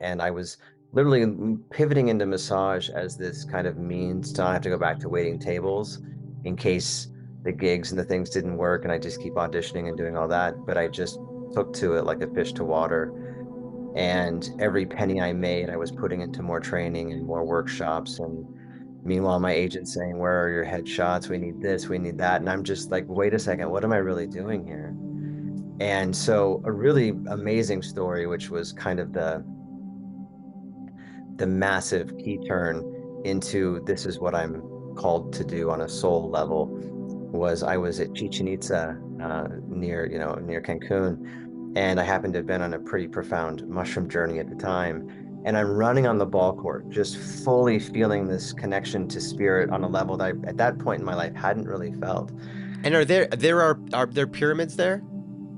And I was literally pivoting into massage as this kind of means to not have to go back to waiting tables in case the gigs and the things didn't work, and I just keep auditioning and doing all that. But I just took to it like a fish to water. And every penny I made, I was putting into more training and more workshops. And meanwhile, my agent's saying, "Where are your headshots? We need this, we need that." And I'm just like, wait a second, what am I really doing here? And so a really amazing story, which was kind of the massive key turn into this is what I'm called to do on a soul level, was I was at Chichen Itza, near Cancun, and I happened to have been on a pretty profound mushroom journey at the time. And I'm running on the ball court, just fully feeling this connection to spirit on a level that I, at that point in my life, hadn't really felt. And are there pyramids there?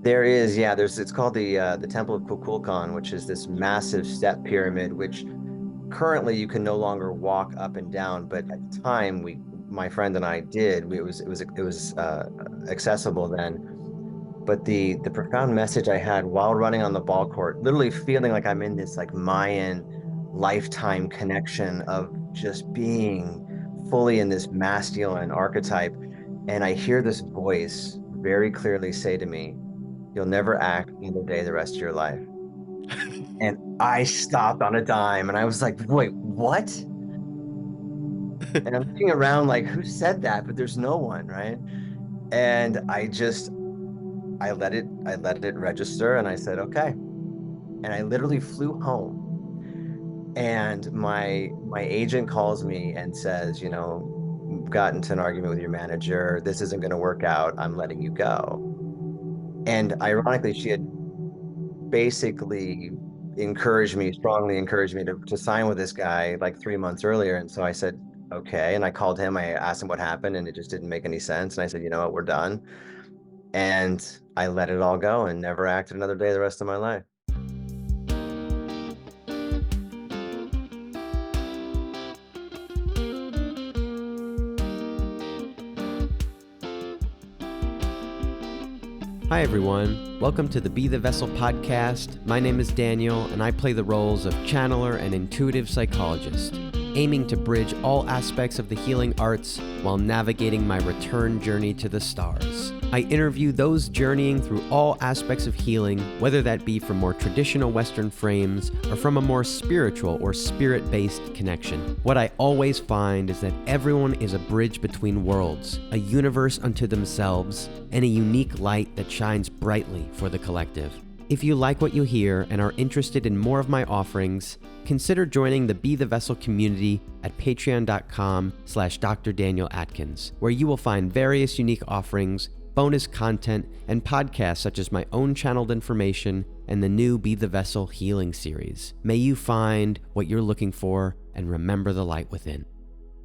There is, yeah. It's called the Temple of Kukulkan, which is this massive step pyramid, which currently you can no longer walk up and down, but at the time my friend and I did. It was accessible then. But the profound message I had while running on the ball court, literally feeling like I'm in this like Mayan lifetime connection of just being fully in this masculine archetype. And I hear this voice very clearly say to me, "You'll never act another day the rest of your life." And I stopped on a dime and I was like, "Wait, what?" And I'm looking around like, who said that? But there's no one, right? And I let it register, and I said, "Okay." And I literally flew home. And my agent calls me and says, "Got into an argument with your manager. This isn't going to work out. I'm letting you go." And ironically, she had basically strongly encouraged me to sign with this guy like 3 months earlier. And so I said, "Okay." And I called him, I asked him what happened, and it just didn't make any sense. And I said, "You know what, we're done." And I let it all go and never acted another day the rest of my life. Hi everyone, welcome to the Be the Vessel podcast. My name is Daniel and I play the roles of channeler and intuitive psychologist, aiming to bridge all aspects of the healing arts while navigating my return journey to the stars. I interview those journeying through all aspects of healing, whether that be from more traditional Western frames or from a more spiritual or spirit-based connection. What I always find is that everyone is a bridge between worlds, a universe unto themselves, and a unique light that shines brightly for the collective. If you like what you hear and are interested in more of my offerings, consider joining the Be the Vessel community at patreon.com/Dr. Daniel Atkins, where you will find various unique offerings, bonus content, and podcasts such as my own channeled information and the new Be the Vessel healing series. May you find what you're looking for and remember the light within.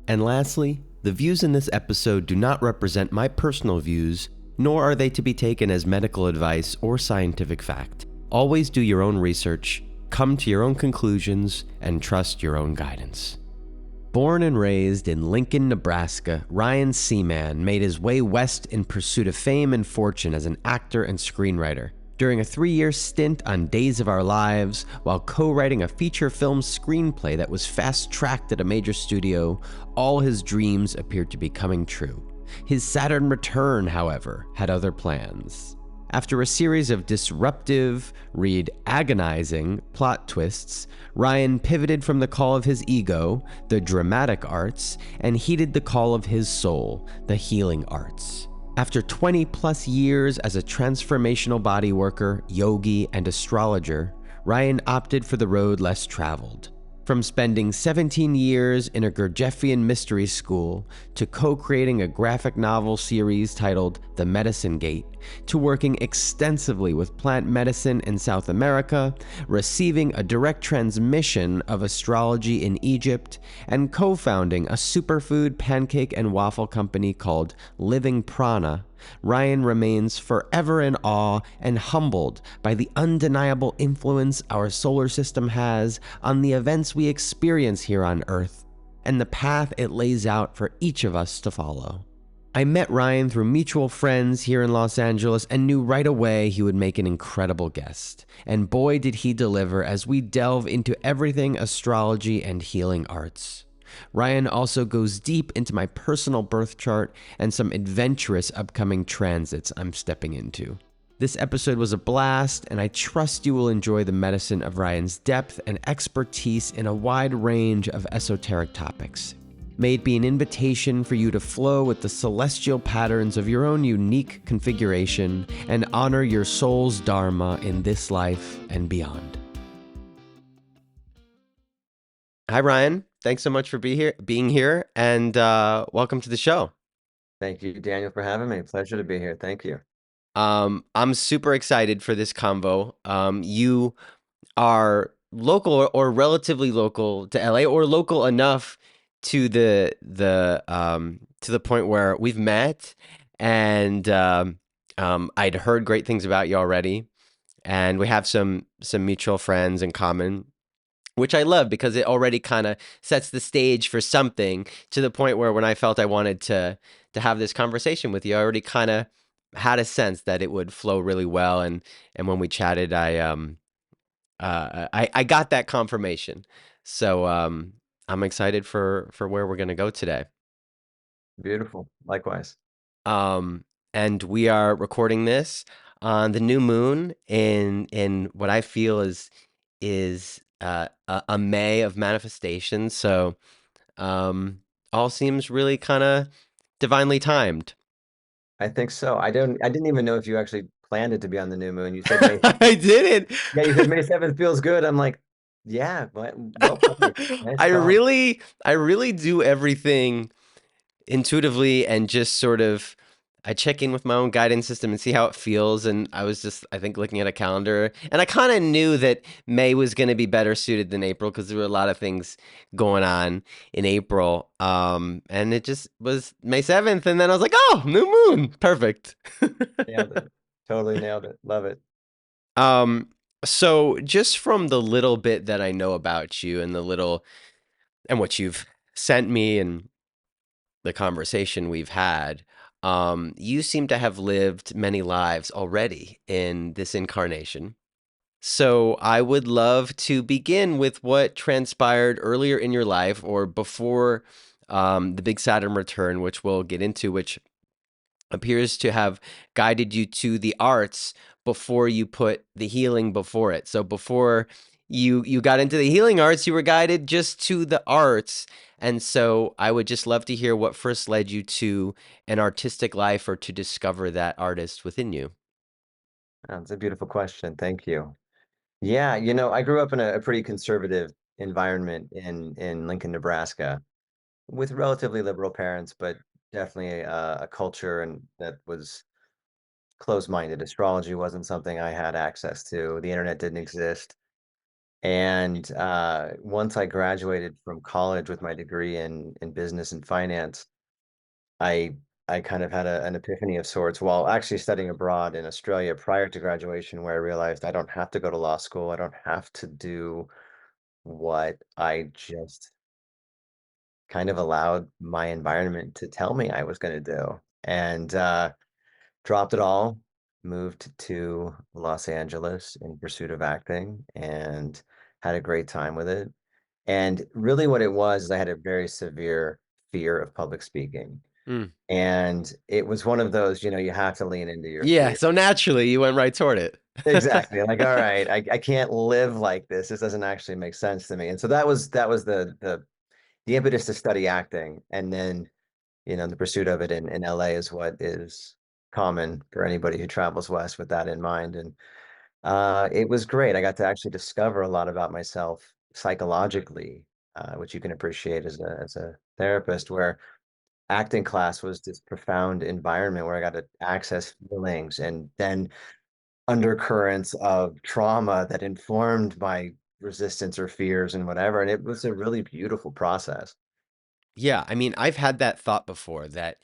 And lastly, the views in this episode do not represent my personal views, nor are they to be taken as medical advice or scientific fact. Always do your own research, come to your own conclusions, and trust your own guidance. Born and raised in Lincoln, Nebraska, Ryan Seaman made his way west in pursuit of fame and fortune as an actor and screenwriter. During a 3-year stint on Days of Our Lives, while co-writing a feature film screenplay that was fast-tracked at a major studio, all his dreams appeared to be coming true. His Saturn Return, however, had other plans. After a series of disruptive, read agonizing, plot twists, Ryan pivoted from the call of his ego, the dramatic arts, and heeded the call of his soul, the healing arts. After 20-plus years as a transformational bodyworker, yogi, and astrologer, Ryan opted for the road less traveled. From spending 17 years in a Gurdjieffian mystery school, to co-creating a graphic novel series titled The Medicine Gate, to working extensively with plant medicine in South America, receiving a direct transmission of astrology in Egypt, and co-founding a superfood pancake and waffle company called Living Prana, Ryan remains forever in awe and humbled by the undeniable influence our solar system has on the events we experience here on Earth, and the path it lays out for each of us to follow. I met Ryan through mutual friends here in Los Angeles and knew right away he would make an incredible guest. And boy, did he deliver as we delve into everything astrology and healing arts. Ryan also goes deep into my personal birth chart and some adventurous upcoming transits I'm stepping into. This episode was a blast, and I trust you will enjoy the medicine of Ryan's depth and expertise in a wide range of esoteric topics. May it be an invitation for you to flow with the celestial patterns of your own unique configuration and honor your soul's dharma in this life and beyond. Hi, Ryan. Thanks so much for being here, and welcome to the show. Thank you, Daniel, for having me. Pleasure to be here. Thank you. I'm super excited for this convo. You are local or relatively local to LA, or local enough to the point where we've met, and I'd heard great things about you already, and we have some mutual friends in common, which I love because it already kind of sets the stage for something, to the point where when I felt I wanted to have this conversation with you, I already kind of had a sense that it would flow really well, and when we chatted, I got that confirmation. So I'm excited for where we're gonna go today. Beautiful. Likewise. Um, and we are recording this on the new moon in what I feel is a May of manifestation. So all seems really kind of divinely timed. I think so. I didn't even know if you actually planned it to be on the new moon. You said May. I did it. Yeah, you said May 7th feels good. I'm like, yeah, well played. Nice call. I really do everything intuitively, and just sort of I check in with my own guidance system and see how it feels. And I was just, I think, looking at a calendar, and I kind of knew that May was going to be better suited than April because there were a lot of things going on in April. And it just was May 7th, and then I was like, oh, new moon, perfect. Nailed it. Totally nailed it. Love it. um, so just from the little bit that I know about you, and what you've sent me, and the conversation we've had, you seem to have lived many lives already in this incarnation. So I would love to begin with what transpired earlier in your life, or before the big Saturn return, which we'll get into, which appears to have guided you to the arts before you put the healing before it. So before you got into the healing arts, you were guided just to the arts. And so I would just love to hear what first led you to an artistic life, or to discover that artist within you. That's a beautiful question. Thank you. Yeah, I grew up in a pretty conservative environment in Lincoln, Nebraska, with relatively liberal parents, but definitely a culture and that was closed-minded. Astrology wasn't something I had access to. The internet didn't exist. And once I graduated from college with my degree in business and finance, I I kind of had an epiphany of sorts while actually studying abroad in Australia prior to graduation, where I realized I don't have to go to law school. I don't have to do what I just kind of allowed my environment to tell me I was going to do. And dropped it all, moved to Los Angeles in pursuit of acting, and had a great time with it. And really what it was is I had a very severe fear of public speaking. Mm. And it was one of those, you have to lean into your Yeah, fear. so naturally you went right toward it. Exactly. Like, all right, I can't live like this. This doesn't actually make sense to me. And so that was the impetus to study acting. And then, the pursuit of it in LA is what is common for anybody who travels west with that in mind. And it was great. I got to actually discover a lot about myself psychologically, which you can appreciate as a therapist, where acting class was this profound environment where I got to access feelings and then undercurrents of trauma that informed my resistance or fears and whatever. And it was a really beautiful process. Yeah, I mean, I've had that thought before, that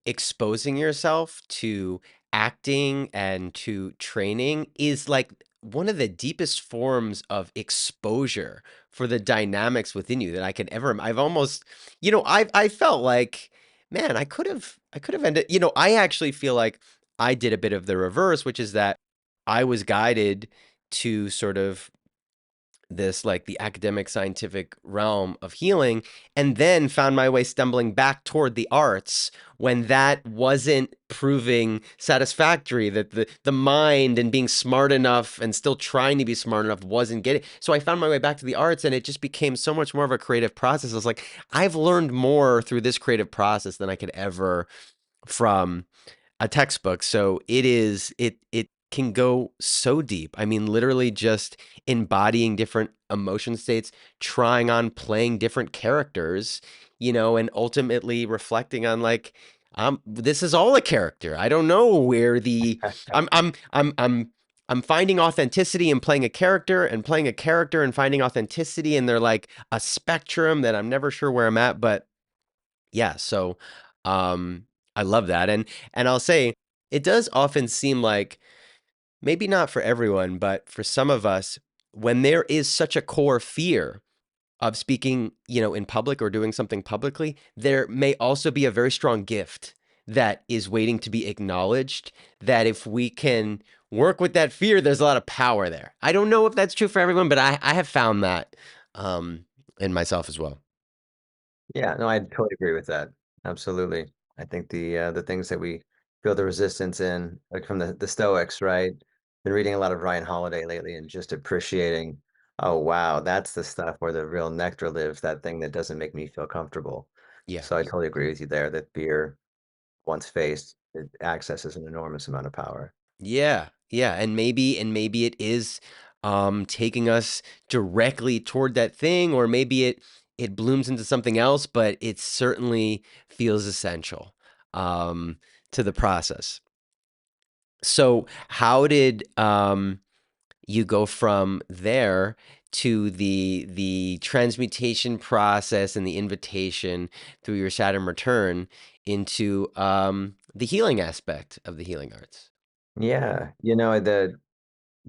exposing yourself to acting and to training is like one of the deepest forms of exposure for the dynamics within you that I could ever. I've almost, I felt like man, I could have ended, I actually feel like I did a bit of the reverse, which is that I was guided to sort of this like the academic scientific realm of healing, and then found my way stumbling back toward the arts when that wasn't proving satisfactory, that the mind and being smart enough and still trying to be smart enough wasn't getting. So I found my way back to the arts, and it just became so much more of a creative process. I was like, I've learned more through this creative process than I could ever from a textbook. So it can go so deep. I mean, literally just embodying different emotion states, trying on playing different characters, and ultimately reflecting on like, this is all a character. I don't know where the I'm I'm I'm I'm I'm finding authenticity in playing a character and playing a character and finding authenticity, and they're like a spectrum that I'm never sure where I'm at, but yeah, so I love that. And I'll say it does often seem like maybe not for everyone, but for some of us, when there is such a core fear of speaking, in public or doing something publicly, there may also be a very strong gift that is waiting to be acknowledged, that if we can work with that fear, there's a lot of power there. I don't know if that's true for everyone, but I have found that um in myself as well. Yeah, no, I totally agree with that. Absolutely. I think the things that we feel the resistance in, like from the Stoics, right? Been reading a lot of Ryan Holiday lately and just appreciating, oh wow, that's the stuff where the real nectar lives, that thing that doesn't make me feel comfortable. Yeah. So I totally agree with you there that fear, once faced, it accesses an enormous amount of power. Yeah, yeah, and maybe it is taking us directly toward that thing, or maybe it blooms into something else, but it certainly feels essential to the process. So, how did you go from there to the transmutation process and the invitation through your Saturn return into the healing aspect of the healing arts? Yeah, the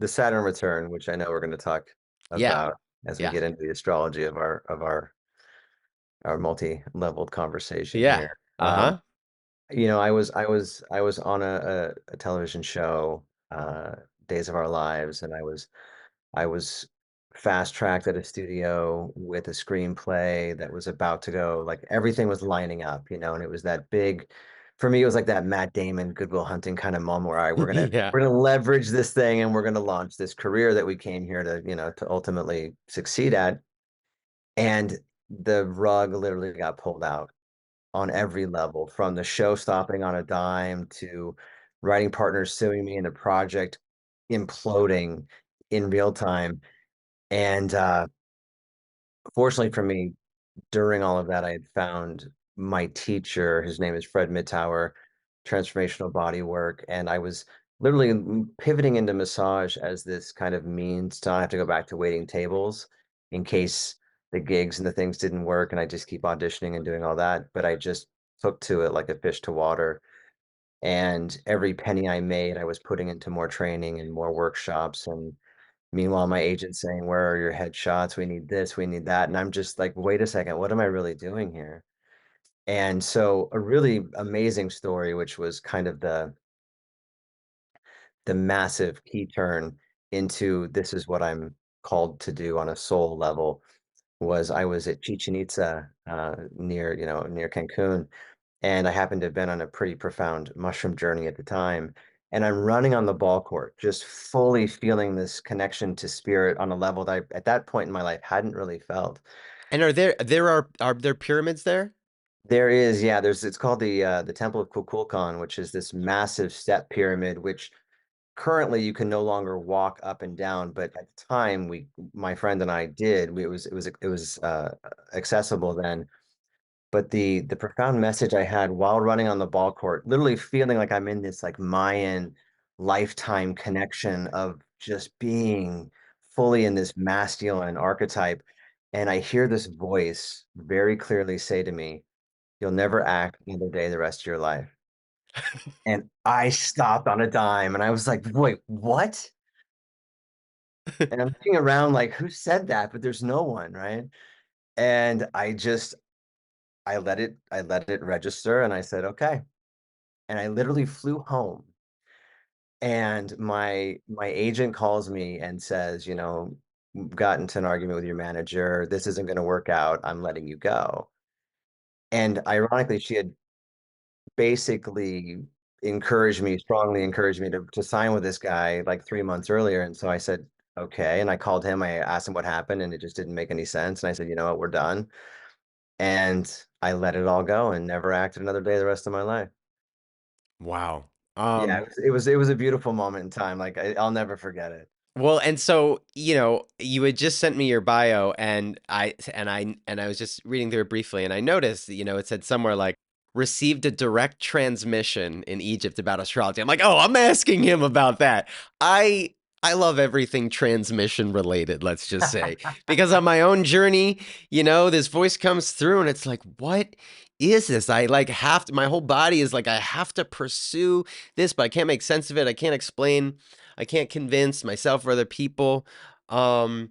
Saturn return, which I know we're going to talk Yeah, about as we yeah. get into the astrology of our multi-leveled conversation Yeah. here. Uh-huh. I was on a television show, Days of Our Lives, and I was fast tracked at a studio with a screenplay that was about to go, like everything was lining up, and it was that big, for me, it was like that Matt Damon, Good Will Hunting kind of moment where, all right, we're gonna Yeah. we're gonna leverage this thing and we're gonna launch this career that we came here to ultimately succeed at. And the rug literally got pulled out on every level, from the show stopping on a dime to writing partners suing me and the project imploding in real time. And fortunately for me, during all of that, I had found my teacher. His name is Fred Mittauer, transformational body work. And I was literally pivoting into massage as this kind of means to not have to go back to waiting tables in case the gigs and the things didn't work. And I just keep auditioning and doing all that. But I just took to it like a fish to water. And every penny I made, I was putting into more training and more workshops. And meanwhile, my agent's saying, "Where are your headshots? We need this, we need that." And I'm just like, "Wait a second, what am I really doing here?" And so a really amazing story, which was kind of the massive key turn into this is what I'm called to do on a soul level, was I was at Chichen Itza, near Cancun, and I happened to have been on a pretty profound mushroom journey at the time. And I'm running on the ball court, just fully feeling this connection to spirit on a level that I, at that point in my life, hadn't really felt. And are there pyramids there? There is, yeah, it's called the Temple of Kukulkan, which is this massive step pyramid, which currently you can no longer walk up and down, but at the time my friend and I did, it was accessible then. But the profound message I had while running on the ball court, literally feeling like I'm in this like Mayan lifetime connection of just being fully in this masculine archetype. And I hear this voice very clearly say to me, "You'll never act another day the rest of your life." And I stopped on a dime and I was like, "Wait, what?" And I'm looking around like, who said that? But there's no one, right? And I just I let it register and I said, okay. And I literally flew home and my agent calls me and says, got into an argument with your manager. This isn't going to work out. I'm letting you go. And ironically, she had basically strongly encouraged me to sign with this guy like 3 months earlier. And so I said, okay. And I called him, I asked him what happened, and it just didn't make any sense. And I said, you know what, we're done. And I let it all go and never acted another day the rest of my life. Wow. Yeah, it was a beautiful moment in time. Like I'll never forget it. Well, and so, you had just sent me your bio and I was just reading through it briefly and I noticed, it said somewhere like received a direct transmission in Egypt about astrology. I'm like, "Oh, I'm asking him about that." I I love everything transmission related, let's just say. Because on my own journey, this voice comes through and it's like, "What is this?" I like have to, my whole body is like I have to pursue this, but I can't make sense of it. I can't convince myself or other people. Um,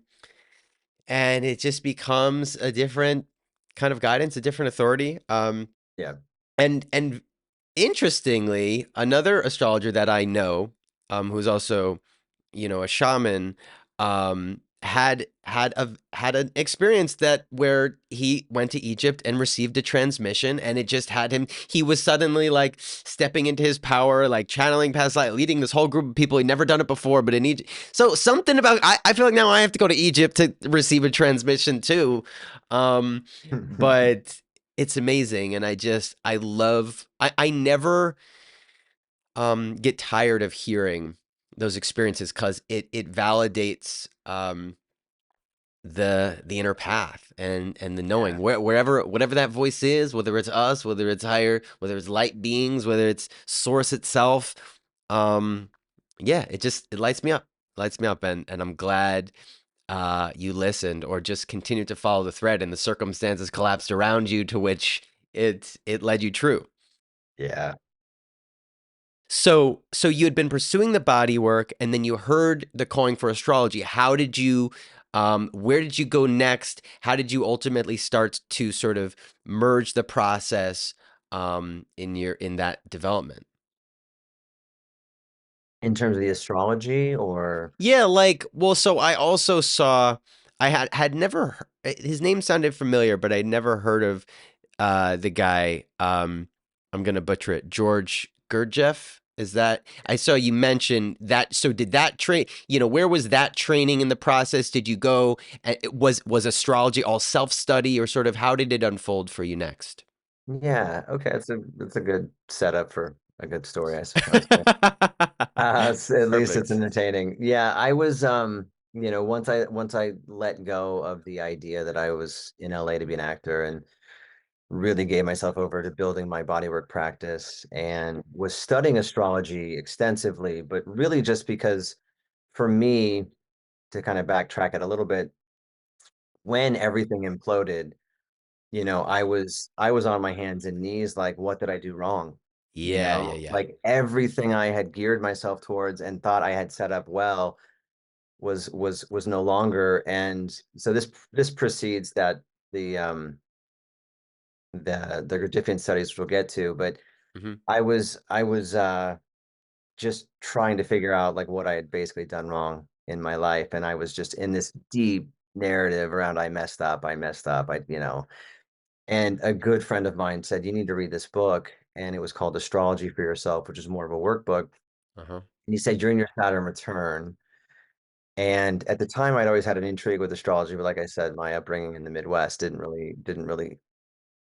and it just becomes a different kind of guidance, a different authority. Yeah. And interestingly, another astrologer that I know, who's also a shaman, had an experience that where he went to Egypt and received a transmission, and it just had him. He was suddenly like stepping into his power, like channeling past life, leading this whole group of people. He'd never done it before, but in Egypt, so something about I feel like now I have to go to Egypt to receive a transmission too. But it's amazing, and I love. I never get tired of hearing those experiences because it validates the inner path and the knowing Yeah. wherever whatever that voice is, whether it's us, whether it's higher, whether it's light beings, whether it's source itself. um yeah, it lights me up, and I'm glad you listened or just continued to follow the thread and the circumstances collapsed around you to which it led you true. Yeah. So you had been pursuing the body work and then you heard the calling for astrology. Where did you go next? How did you ultimately start to sort of merge the process in that development? In terms of the astrology or Yeah, like, well, so I also saw, I had never, his name sounded familiar, but I'd never heard of the guy. I'm gonna butcher it. George Gurdjieff. Is that, I saw you mention that? So did that train? Where was that training in the process? Did you go? Was astrology all self study, or sort of how did it unfold for you next? yeah, okay, it's a good setup for a good story, I suppose. But at least it's Perfect. entertaining. Yeah, I was once I let go of the idea that I was in LA to be an actor and really gave myself over to building my bodywork practice and was studying astrology extensively, but really just because for me, to kind of backtrack it a little bit, when everything imploded, I was on my hands and knees, like, what did I do wrong? Yeah, yeah, yeah. Like everything I had geared myself towards and thought I had set up well was no longer. And so this precedes that the Gurdjieffian studies, which we'll get to, but Hmm. I was just trying to figure out like what I had basically done wrong in my life, and I was just in this deep narrative around I messed up, and a good friend of mine said, "You need to read this book," and it was called Astrology for Yourself, which is more of a workbook. Uh-huh. And he said, "You're in your Saturn return." And at the time, I'd always had an intrigue with astrology, but like I said, my upbringing in the Midwest didn't really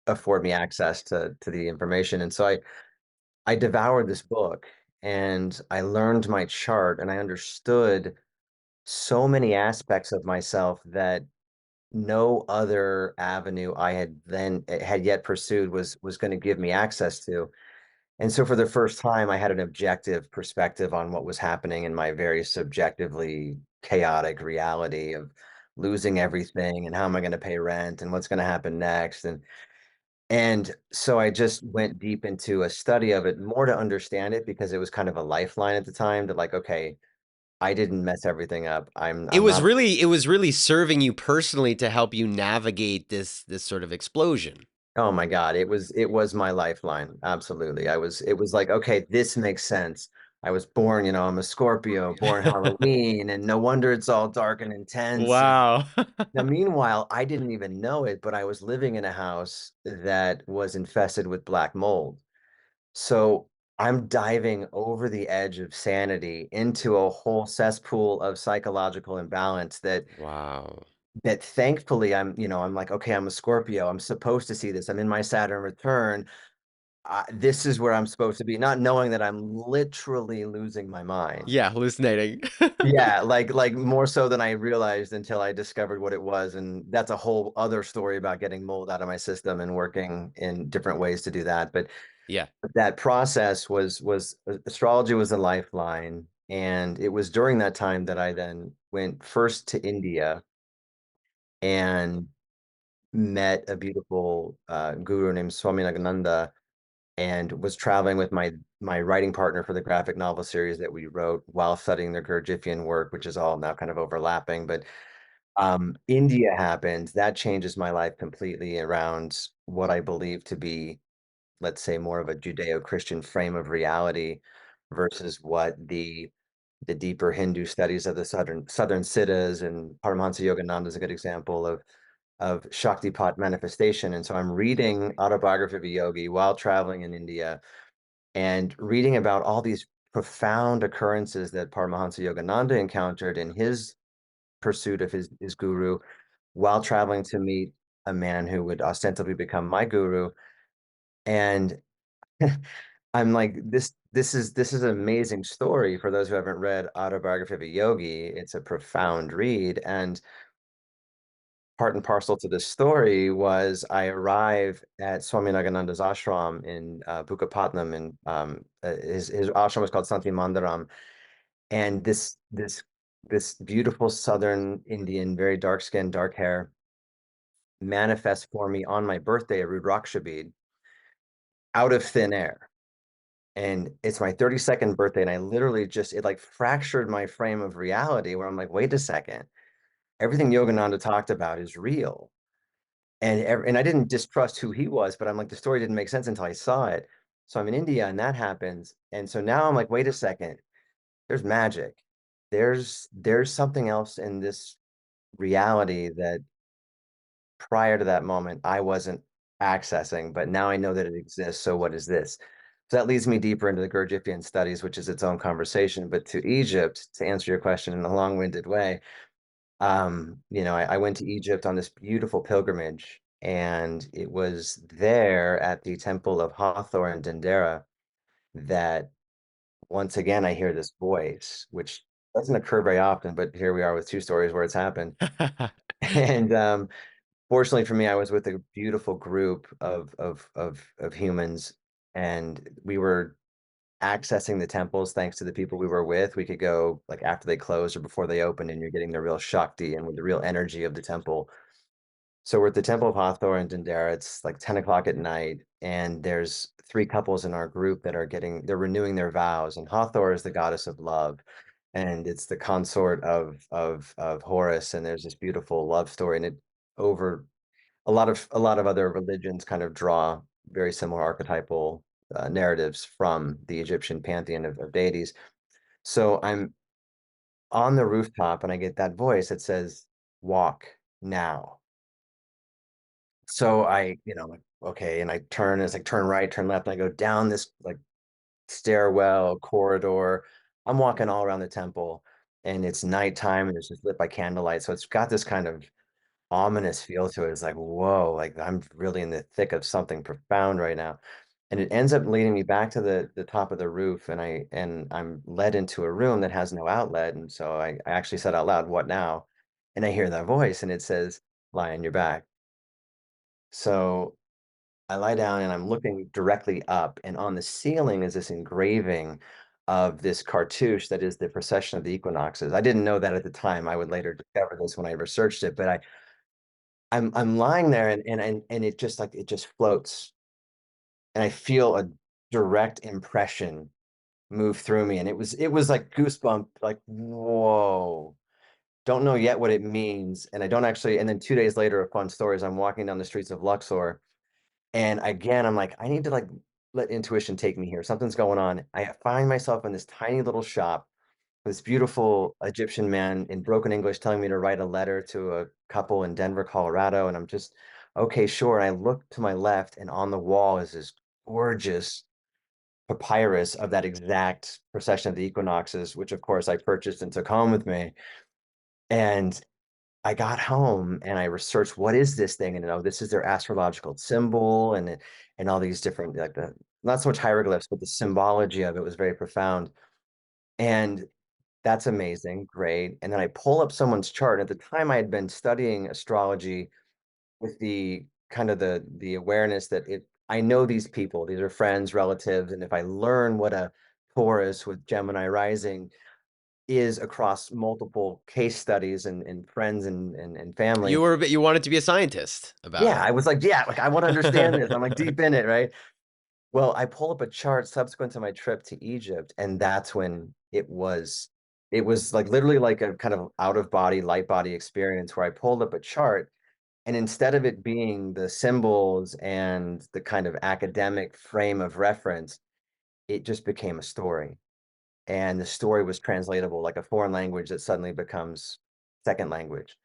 afford me access to the information. And so I devoured this book and I learned my chart and I understood so many aspects of myself that no other avenue I had yet pursued was going to give me access to. And so for the first time, I had an objective perspective on what was happening in my very subjectively chaotic reality of losing everything and how am I going to pay rent and what's going to happen next. And so I just went deep into a study of it more to understand it because it was kind of a lifeline at the time to like, okay, I didn't mess everything up. I'm not. It was really serving you personally to help you navigate this sort of explosion. Oh my God, it was my lifeline. Absolutely. It was like, okay, this makes sense. I was born, I'm a Scorpio, born Halloween, and no wonder it's all dark and intense. Wow. Now, meanwhile, I didn't even know it, but I was living in a house that was infested with black mold. So I'm diving over the edge of sanity into a whole cesspool of psychological imbalance Wow. that thankfully I'm like, okay, I'm a Scorpio. I'm supposed to see this. I'm in my Saturn return. This is where I'm supposed to be, not knowing that I'm literally losing my mind. Yeah, hallucinating. Yeah, like more so than I realized until I discovered what it was. And that's a whole other story about getting mold out of my system and working in different ways to do that. But Yeah. that process was astrology was a lifeline. And it was during that time that I then went first to India and met a beautiful guru named Swami Nagananda, and was traveling with my writing partner for the graphic novel series that we wrote while studying the Gurdjieffian work, which is all now kind of overlapping. But India happened. That changes my life completely around what I believe to be, let's say, more of a Judeo-Christian frame of reality versus what the deeper Hindu studies of the southern siddhas, and Paramahansa Yogananda is a good example of Shaktipat manifestation. And so I'm reading Autobiography of a Yogi while traveling in India and reading about all these profound occurrences that Paramahansa Yogananda encountered in his pursuit of his guru while traveling to meet a man who would ostensibly become my guru. And I'm like, this is an amazing story for those who haven't read Autobiography of a Yogi. It's a profound read. And part and parcel to this story was I arrive at Swami Nagananda's ashram in Bukapatnam, and his ashram was called Santi Mandaram. And this beautiful Southern Indian, very dark skin, dark hair, manifests for me on my birthday a Rudraksh bead out of thin air. And it's my 32nd birthday, and I literally just it like fractured my frame of reality where I'm like, wait a second, everything Yogananda talked about is real. And I didn't distrust who he was, but I'm like, the story didn't make sense until I saw it. So I'm in India and that happens. And so now I'm like, wait a second, there's magic. There's something else in this reality that prior to that moment I wasn't accessing, but now I know that it exists. So what is this? So that leads me deeper into the Gurdjieffian studies, which is its own conversation. But to Egypt, to answer your question in a long-winded way, I went to Egypt on this beautiful pilgrimage, and it was there at the temple of Hathor and Dendera that once again I hear this voice, which doesn't occur very often, but here we are with two stories where it's happened. And fortunately for me, I was with a beautiful group of humans, and we were accessing the temples thanks to the people we were with. We could go like after they closed or before they opened, and you're getting the real Shakti and with the real energy of the temple. So we're at the Temple of Hathor in Dendera. It's like 10 o'clock at night, and there's three couples in our group that they're renewing their vows. And Hathor is the goddess of love, and it's the consort of Horus. And there's this beautiful love story, and it over a lot of other religions kind of draw very similar archetypal narratives from the Egyptian pantheon of deities. So I'm on the rooftop, and I get that voice that says, "Walk now." So like, okay, and I turn, it's like turn right, turn left, and I go down this like stairwell, corridor. I'm walking all around the temple, and it's nighttime, and it's just lit by candlelight. So it's got this kind of ominous feel to it. It's like, whoa, like I'm really in the thick of something profound right now. And it ends up leading me back to the top of the roof, and I'm led into a room that has no outlet. And so I actually said out loud, "What now?" And I hear that voice, and it says, "Lie on your back." So I lie down and I'm looking directly up, and on the ceiling is this engraving of this cartouche that is the precession of the equinoxes. I didn't know that at the time. I would later discover this when I researched it, but I'm lying there, and it just like it just floats, and I feel a direct impression move through me, and it was like goosebump, like whoa. Don't know yet what it means, and I don't actually. And then 2 days later, a fun story is I'm walking down the streets of Luxor, And again, I'm like, I need to like let intuition take me here. Something's going on. I find myself in this tiny little shop, this beautiful Egyptian man in broken English telling me to write a letter to a couple in Denver, Colorado. And I'm just, okay, sure. And I look to my left, and on the wall is this gorgeous papyrus of that exact procession of the equinoxes, which of course I purchased and took home with me. And I got home and I researched what is this thing, and this is their astrological symbol, and all these different like the not so much hieroglyphs, but the symbology of it was very profound. And that's amazing, great. And then I pull up someone's chart. At the time, I had been studying astrology with the kind of the awareness that I know these people, these are friends, relatives, and if I learn what a Taurus with Gemini rising is across multiple case studies and friends and family. You wanted to be a scientist about Yeah, it. I was like, yeah, like I want to understand this. I'm like deep in it, right? Well, I pull up a chart subsequent to my trip to Egypt, and that's when it was like literally like a kind of out of body, light body experience where I pulled up a chart, and instead of it being the symbols and the kind of academic frame of reference, it just became a story. And the story was translatable like a foreign language that suddenly becomes second language.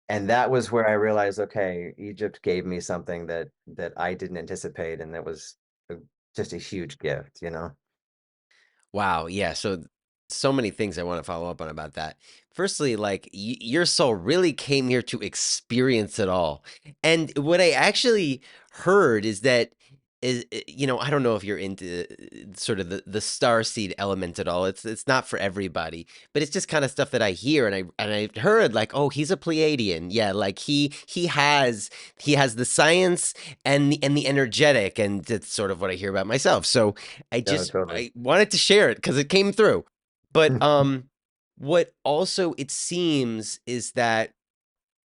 And that was where I realized, okay, Egypt gave me something that I didn't anticipate, and that was a, just a huge gift. Wow, yeah, so many things I want to follow up on about that. Firstly, like your soul really came here to experience it all. And what I actually heard is that I don't know if you're into sort of the star seed element at all. It's not for everybody, but it's just kind of stuff that I hear, and I heard like, oh, he's a Pleiadian. Yeah, like he has the science and the energetic, and that's sort of what I hear about myself. So No, totally. I wanted to share it because it came through. But what also it seems is that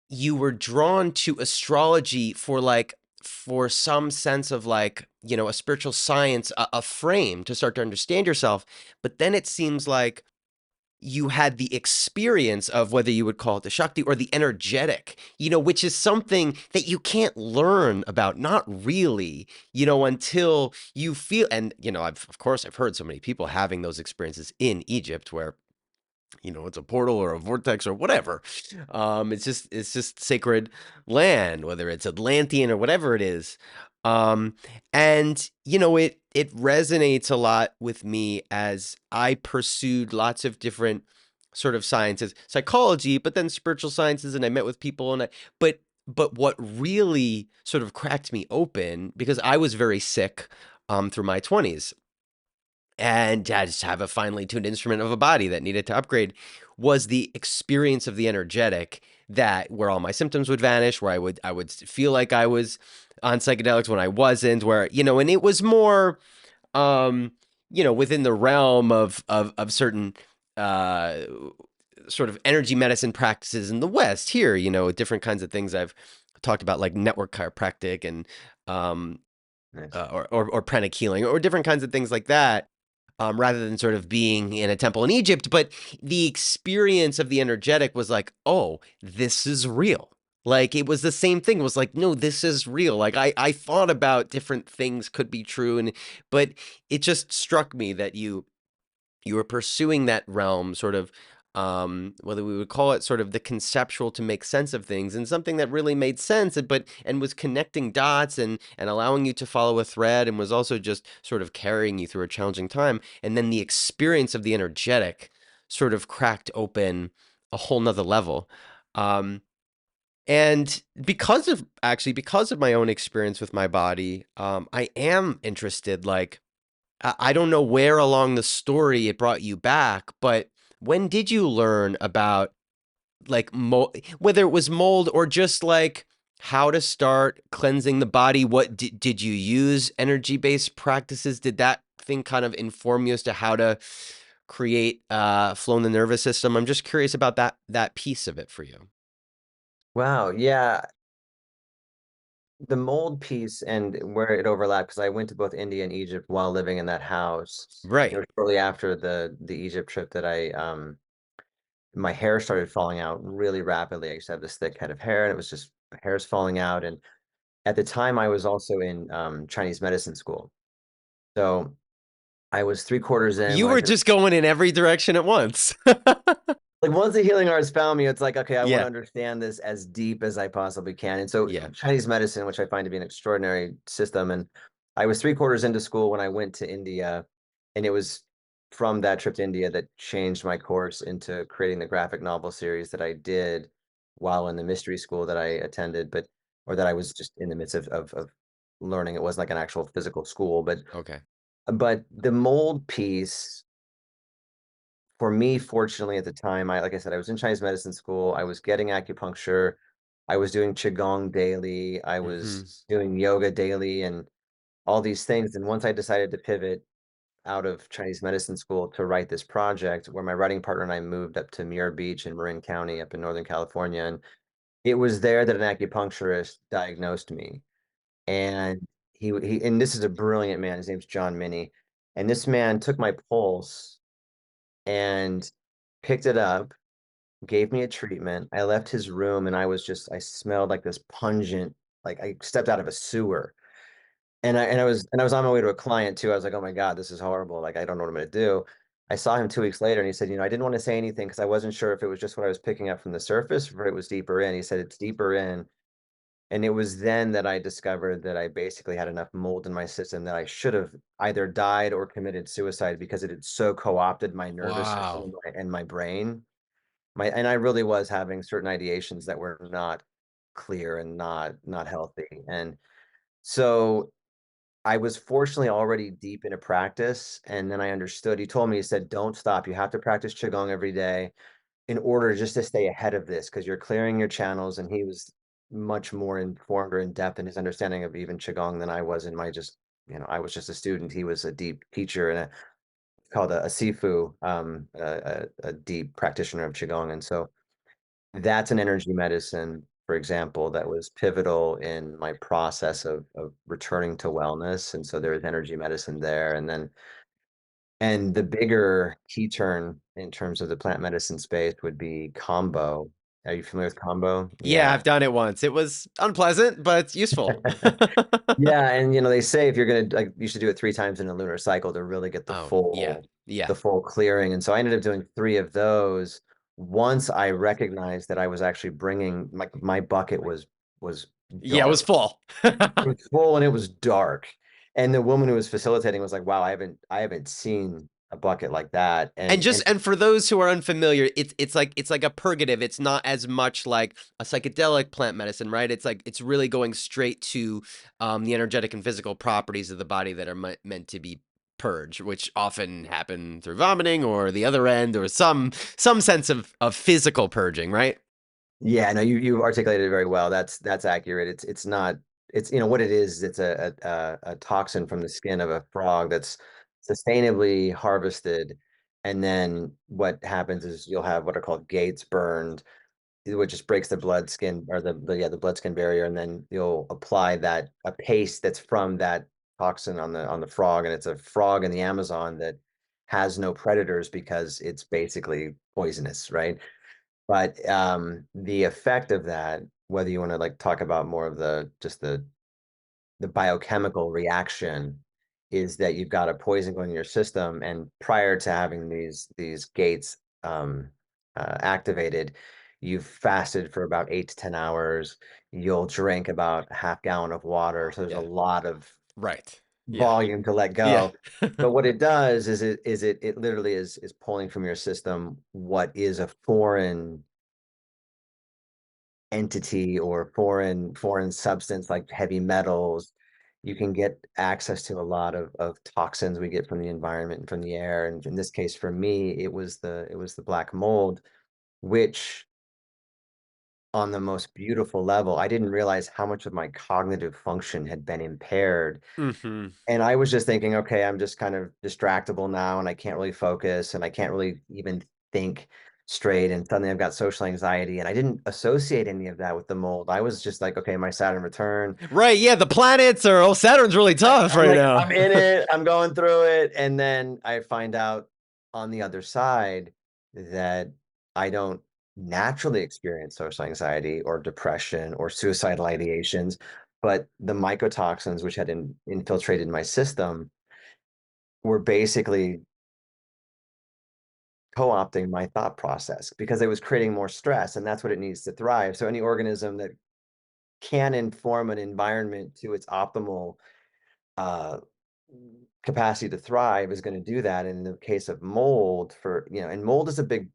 you were drawn to astrology for some sense of like, a spiritual science, a frame to start to understand yourself. But then it seems like you had the experience of whether you would call it the Shakti or the energetic, which is something that you can't learn about, not really, until you feel. And, of course, I've heard so many people having those experiences in Egypt where it's a portal or a vortex or whatever. It's just sacred land, whether it's Atlantean or whatever it is. Um, and it resonates a lot with me as I pursued lots of different sort of sciences, psychology, but then spiritual sciences, and I met with people, but what really sort of cracked me open because I was very sick through my 20s and I just have a finely tuned instrument of a body that needed to upgrade was the experience of the energetic that where all my symptoms would vanish, where I would feel like I was on psychedelics when I wasn't, where and it was more um within the realm of certain uh sort of energy medicine practices in the West here, different kinds of things I've talked about like network chiropractic and um Nice. or pranic healing or different kinds of things like that, rather than sort of being in a temple in Egypt. But the experience of the energetic was like, oh, this is real. Like it was the same thing. It was like, no, this is real. Like I thought about different things could be true, but it just struck me that you were pursuing that realm sort of whether we would call it sort of the conceptual to make sense of things and something that really made sense and was connecting dots and allowing you to follow a thread and was also just sort of carrying you through a challenging time, and then the experience of the energetic sort of cracked open a whole nother level. And because of my own experience with my body, I am interested, like I don't know where along the story it brought you back, but when did you learn about like whether it was mold or just like how to start cleansing the body? What did you use energy-based practices? Did that thing kind of inform you as to how to create flow in the nervous system? I'm just curious about that piece of it for you. Wow, yeah, the mold piece and where it overlapped, because I went to both India and Egypt while living in that house. It Right. was shortly after the Egypt trip that my hair started falling out really rapidly. I used to have this thick head of hair, and it was just hair's falling out. At the time, I was also in Chinese medicine school. So I was 3/4 in You when I were did. just going in every direction at once. Like once the healing arts found me, it's like, okay, I want to Yeah. understand this as deep as I possibly can. And so Yeah. Chinese medicine, which I find to be an extraordinary system, and I was 3/4 into school when I went to India, and it was from that trip to India that changed my course into creating the graphic novel series that I did while in the mystery school that I attended, but or that I was just in the midst of learning. It wasn't like an actual physical school, Okay. but the mold piece for me, fortunately, at the time, like I said, I was in Chinese medicine school. I was getting acupuncture. I was doing qigong daily. I Hmm. was doing yoga daily, and all these things. And once I decided to pivot out of Chinese medicine school to write this project, where my writing partner and I moved up to Muir Beach in Marin County, up in Northern California, and it was there that an acupuncturist diagnosed me. And and this is a brilliant man. His name's John Minnie, and this man took my pulse and picked it up, gave me a treatment. I left his room and I smelled like this pungent, like I stepped out of a sewer. And I was on my way to a client too. I was like, oh my God, this is horrible. Like I don't know what I'm gonna do. I saw him 2 weeks later and he said, I didn't want to say anything because I wasn't sure if it was just what I was picking up from the surface or if it was deeper in. He said it's deeper in. And it was then that I discovered that I basically had enough mold in my system that I should have either died or committed suicide because it had so co-opted my nervous system Wow. and my brain. And I really was having certain ideations that were not clear and not healthy. And so I was fortunately already deep into practice. And then I understood. He told me, he said, don't stop. You have to practice Qigong every day in order just to stay ahead of this because you're clearing your channels. And he was much more informed or in depth in his understanding of even Qigong than I was in my just, I was just a student. He was a deep teacher and called a Sifu, a deep practitioner of Qigong. And so that's an energy medicine, for example, that was pivotal in my process of returning to wellness. And so there was energy medicine there. And the bigger key turn in terms of the plant medicine space would be combo. Are you familiar with combo? Yeah, Yeah. I've done it once. It was unpleasant, but it's useful. Yeah, and they say if you're gonna like you should do it 3 times in a lunar cycle to really get the Oh, yeah. full Yeah. the full clearing. And so I ended up doing 3 of those. Once I recognized that I was actually bringing my bucket was Yeah, it was dark. full. It was full and it was dark. And the woman who was facilitating was like, "Wow, I haven't seen a bucket like that." And for those who are unfamiliar, it's like a purgative. It's not as much like a psychedelic plant medicine, right? It's really going straight to the energetic and physical properties of the body that are meant to be purged, which often happen through vomiting or the other end or some sense of physical purging, right? Yeah, no, you articulated it very well. That's accurate. It's not what it is. It's a toxin from the skin of a frog that's sustainably harvested, and then what happens is you'll have what are called gates burned, which just breaks the blood skin or the blood skin barrier, and then you'll apply that a paste that's from that toxin on the frog, and it's a frog in the Amazon that has no predators because it's basically poisonous, right? But the effect of that, whether you want to like talk about more of the biochemical reaction, is that you've got a poison going in your system, and prior to having these gates activated, you've fasted for about 8 to 10 hours. You'll drink about a half gallon of water, so there's a Yeah. lot of Right. Yeah. volume to let Yeah. go. But what it does is it literally is pulling from your system what is a foreign entity or foreign substance like heavy metals. You can get access to a lot of toxins we get from the environment and from the air. And in this case, for me, it was the black mold, which on the most beautiful level, I didn't realize how much of my cognitive function had been impaired. Hmm. And I was just thinking, okay, I'm just kind of distractible now and I can't really focus and I can't really even think straight. And suddenly I've got social anxiety and I didn't associate any of that with the mold. I was just like, okay, my Saturn return. Right. Yeah. The planets are. Oh, Saturn's really tough I'm right like, now. I'm in it, I'm going through it. And then I find out on the other side that I don't naturally experience social anxiety or depression or suicidal ideations. but the mycotoxins which had infiltrated my system were basically co-opting my thought process because it was creating more stress, and that's what it needs to thrive. So any organism that can inform an environment to its optimal uh, capacity to thrive is going to do that. And in the case of mold, and mold is a big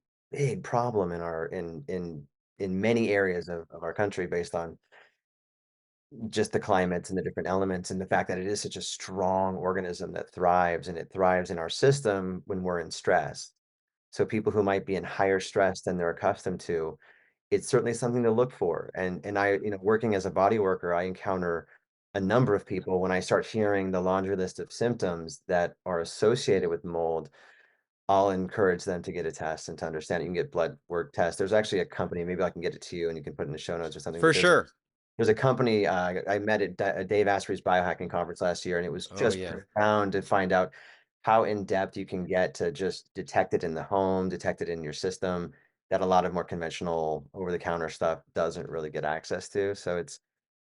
problem in our in many areas of our country based on just the climates and the different elements and the fact that it is such a strong organism that thrives, and it thrives in our system when we're in stress. So people who might be in higher stress than they're accustomed to, it's certainly something to look for. And I, working as a body worker, I encounter a number of people when I start hearing the laundry list of symptoms that are associated with mold. I'll encourage them to get a test and to understand it. You can get blood work tests. There's actually a company, maybe I can get it to you and you can put it in the show notes or something, For but sure. there's a company I met at Dave Asprey's biohacking conference last year, and it was Oh just yeah. profound to find out how in depth you can get to just detect it in the home, detect it in your system, that a lot of more conventional over-the-counter stuff doesn't really get access to. So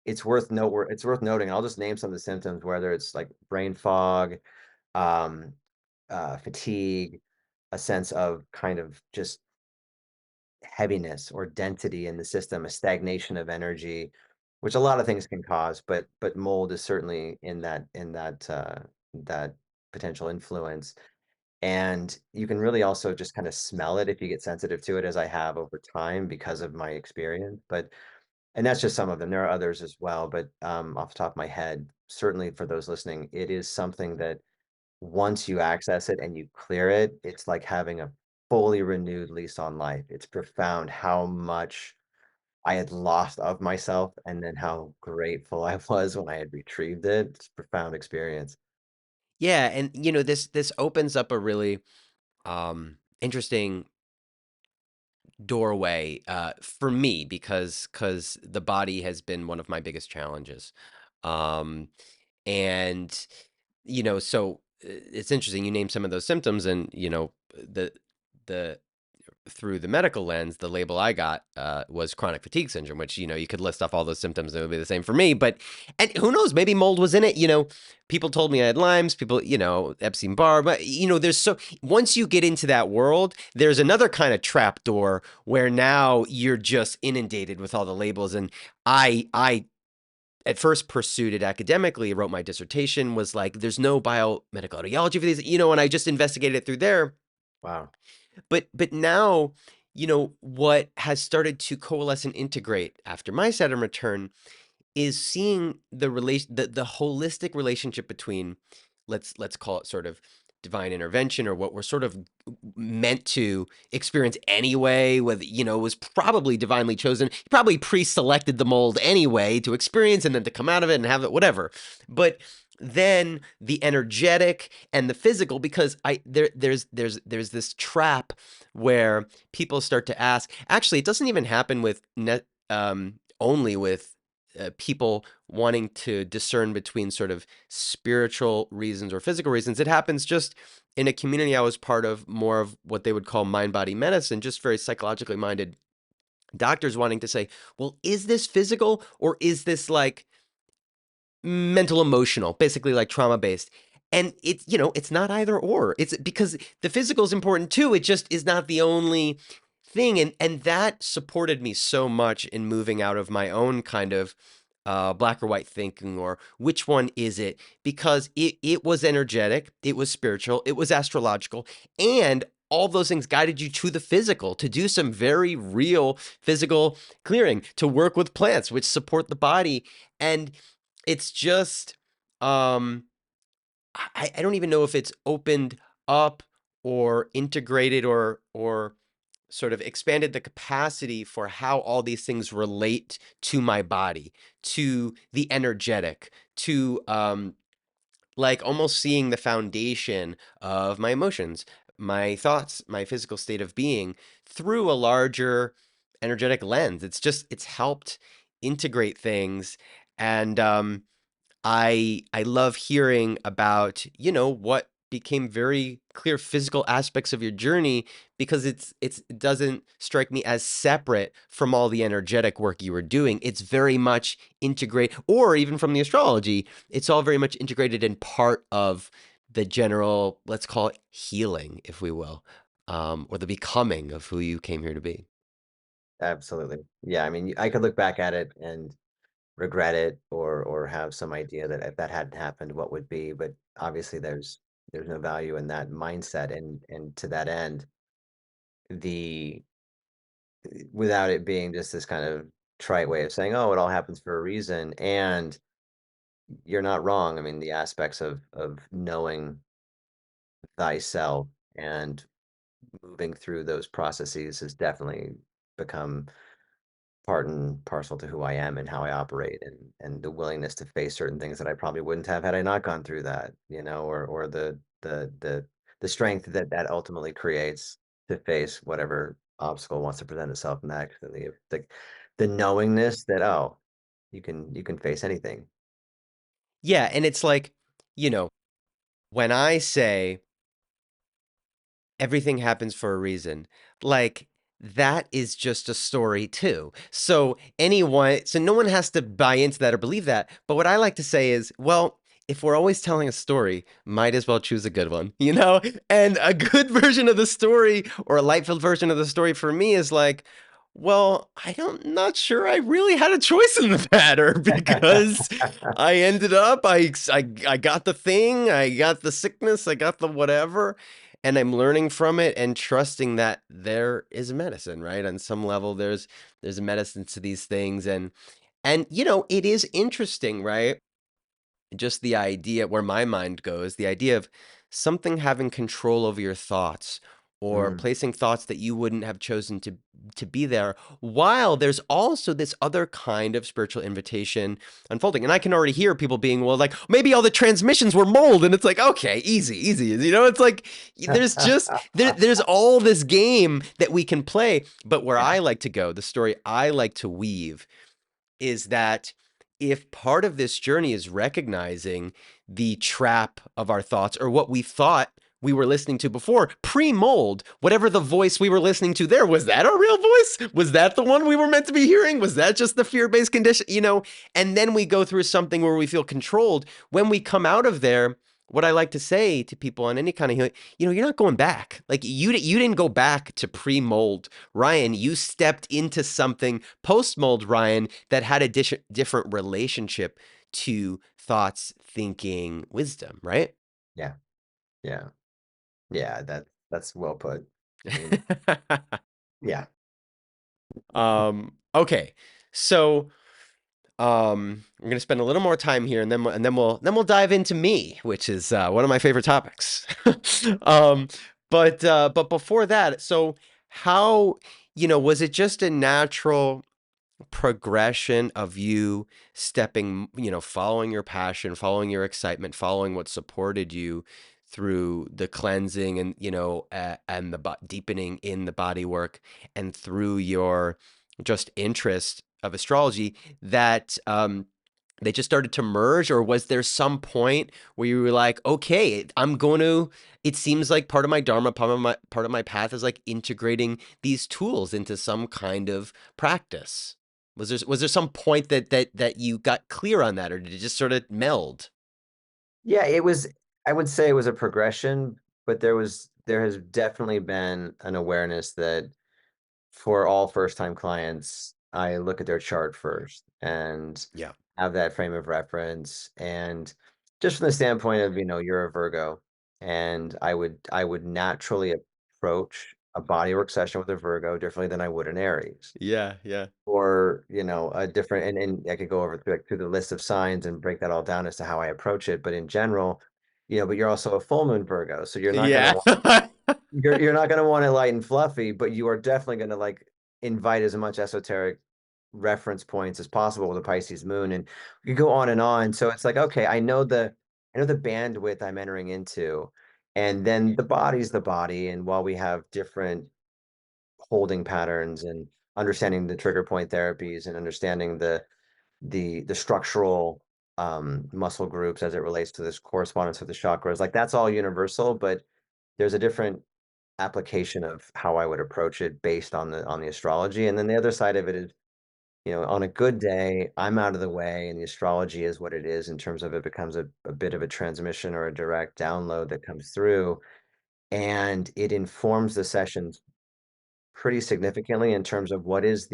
it's worth noting. I'll just name some of the symptoms, whether it's like brain fog, um, fatigue, a sense of kind of just heaviness or density in the system, a stagnation of energy, which a lot of things can cause, but mold is certainly in that potential influence. And you can really also just kind of smell it if you get sensitive to it, as I have over time because of my experience. And that's just some of them. There are others as well, but off the top of my head, certainly for those listening, it is something that once you access it and you clear it, it's like having a fully renewed lease on life. It's profound how much I had lost of myself and then how grateful I was when I had retrieved it. It's a profound experience. Yeah, and this opens up a really interesting doorway for me because the body has been one of my biggest challenges. Um, and so it's interesting you name some of those symptoms, and the through the medical lens, the label I got was chronic fatigue syndrome, which, you could list off all those symptoms and it would be the same for me. And who knows, maybe mold was in it. People told me I had Lyme's, people, Epstein-Barr, but, once you get into that world, there's another kind of trap door where now you're just inundated with all the labels. And I at first pursued it academically, wrote my dissertation, was like, there's no biomedical etiology for these, and I just investigated it through there. Wow. But now, what has started to coalesce and integrate after my Saturn return is seeing the holistic relationship between, let's call it sort of divine intervention, or what we're sort of meant to experience anyway, whether was probably divinely chosen, probably pre-selected the mold anyway to experience and then to come out of it and have it, whatever. But then the energetic and the physical, because there's this trap where people start to ask, actually it doesn't even happen with only with people wanting to discern between sort of spiritual reasons or physical reasons. It happens just in a community I was part of, more of what they would call mind-body medicine, just very psychologically minded doctors wanting to say, well, is this physical or is this like mental emotional, basically like trauma based? And it's not either or. It's because the physical is important too. It just is not the only thing. And that supported me so much in moving out of my own kind of black or white thinking, or which one is it? Because it was energetic, it was spiritual, it was astrological, and all those things guided you to the physical, to do some very real physical clearing, to work with plants which support the body. And it's just I don't even know if it's opened up or integrated or sort of expanded the capacity for how all these things relate to my body, to the energetic, to like almost seeing the foundation of my emotions, my thoughts, my physical state of being through a larger energetic lens. It's helped integrate things. And I love hearing about, what became very clear physical aspects of your journey because it doesn't strike me as separate from all the energetic work you were doing. It's very much integrate, or even from the astrology, it's all very much integrated in part of the general, let's call it healing, if we will, or the becoming of who you came here to be. Absolutely. Yeah, I mean, I could look back at it and regret it or have some idea that if that hadn't happened, what would be, but obviously there's no value in that mindset, and to that end, the without it being just this kind of trite way of saying, "Oh, it all happens for a reason," and you're not wrong. I mean, the aspects of knowing thyself and moving through those processes has definitely become part and parcel to who I am and how I operate, and the willingness to face certain things that I probably wouldn't have had I not gone through that, or the strength that that ultimately creates to face whatever obstacle wants to present itself next, and the knowingness that, oh, you can face anything. Yeah, and it's like, you know, when I say everything happens for a reason. Like that is just a story too. So no one has to buy into that or believe that. But what I like to say is, well, if we're always telling a story, might as well choose a good one, you know? And a good version of the story or a light-filled version of the story for me is like, well, not sure I really had a choice in the matter because I ended up, I got the thing, I got the sickness, I got the whatever, and I'm learning from it and trusting that there is a medicine, right? On some level, there's a medicine to these things, and it is interesting, right? Just the idea where my mind goes, the idea of something having control over your thoughts or Mm. placing thoughts that you wouldn't have chosen to be there, while there's also this other kind of spiritual invitation unfolding. And I can already hear people being, well, like, maybe all the transmissions were mold. And it's like, okay, easy, easy. It's like there's all this game that we can play. But where Yeah, I like to go, the story I like to weave is that if part of this journey is recognizing the trap of our thoughts or what we thought we were listening to before, pre-mold, whatever the voice we were listening to there, was that our real voice? Was that the one we were meant to be hearing? Was that just the fear-based condition? And then we go through something where we feel controlled. When we come out of there, what I like to say to people on any kind of healing, you're not going back. Like you didn't go back to pre-mold Ryan. You stepped into something post-mold Ryan that had a different relationship to thoughts, thinking, wisdom, right? yeah, yeah, yeah. That's well put. I mean, yeah. Okay. So we're gonna spend a little more time here, and then we'll dive into me, which is one of my favorite topics. um, but before that, so how was it just a natural progression of you stepping, following your passion, following your excitement, following what supported you through the cleansing and, and the deepening in the body work and through your just interest of astrology that they just started to merge, or was there some point where you were like, okay, it seems like part of my dharma, part of my path is like integrating these tools into some kind of practice? Was there some point that you got clear on that, or did it just sort of meld? Yeah, I would say it was a progression, but there has definitely been an awareness that for all first-time clients, I look at their chart first and Yeah. have that frame of reference. And just from the standpoint of, you're a Virgo, and I would naturally approach a bodywork session with a Virgo differently than I would an Aries. Yeah, yeah. Or, a different, and I could go over through the list of signs and break that all down as to how I approach it. But in general, but you're also a full moon Virgo, so Yeah. you're not gonna want it light and fluffy, but you are definitely gonna like invite as much esoteric reference points as possible with a Pisces moon, and you go on and on. So it's like, okay, I know the bandwidth I'm entering into, and then the body's the body. And while we have different holding patterns and understanding the trigger point therapies and understanding the structural muscle groups as it relates to this correspondence with the chakras. Like that's all universal, but there's a different application of how I would approach it based on the astrology. And then the other side of it is, on a good day, I'm out of the way, and the astrology is what it is in terms of it becomes a bit of a transmission or a direct download that comes through, and it informs the sessions pretty significantly in terms of what is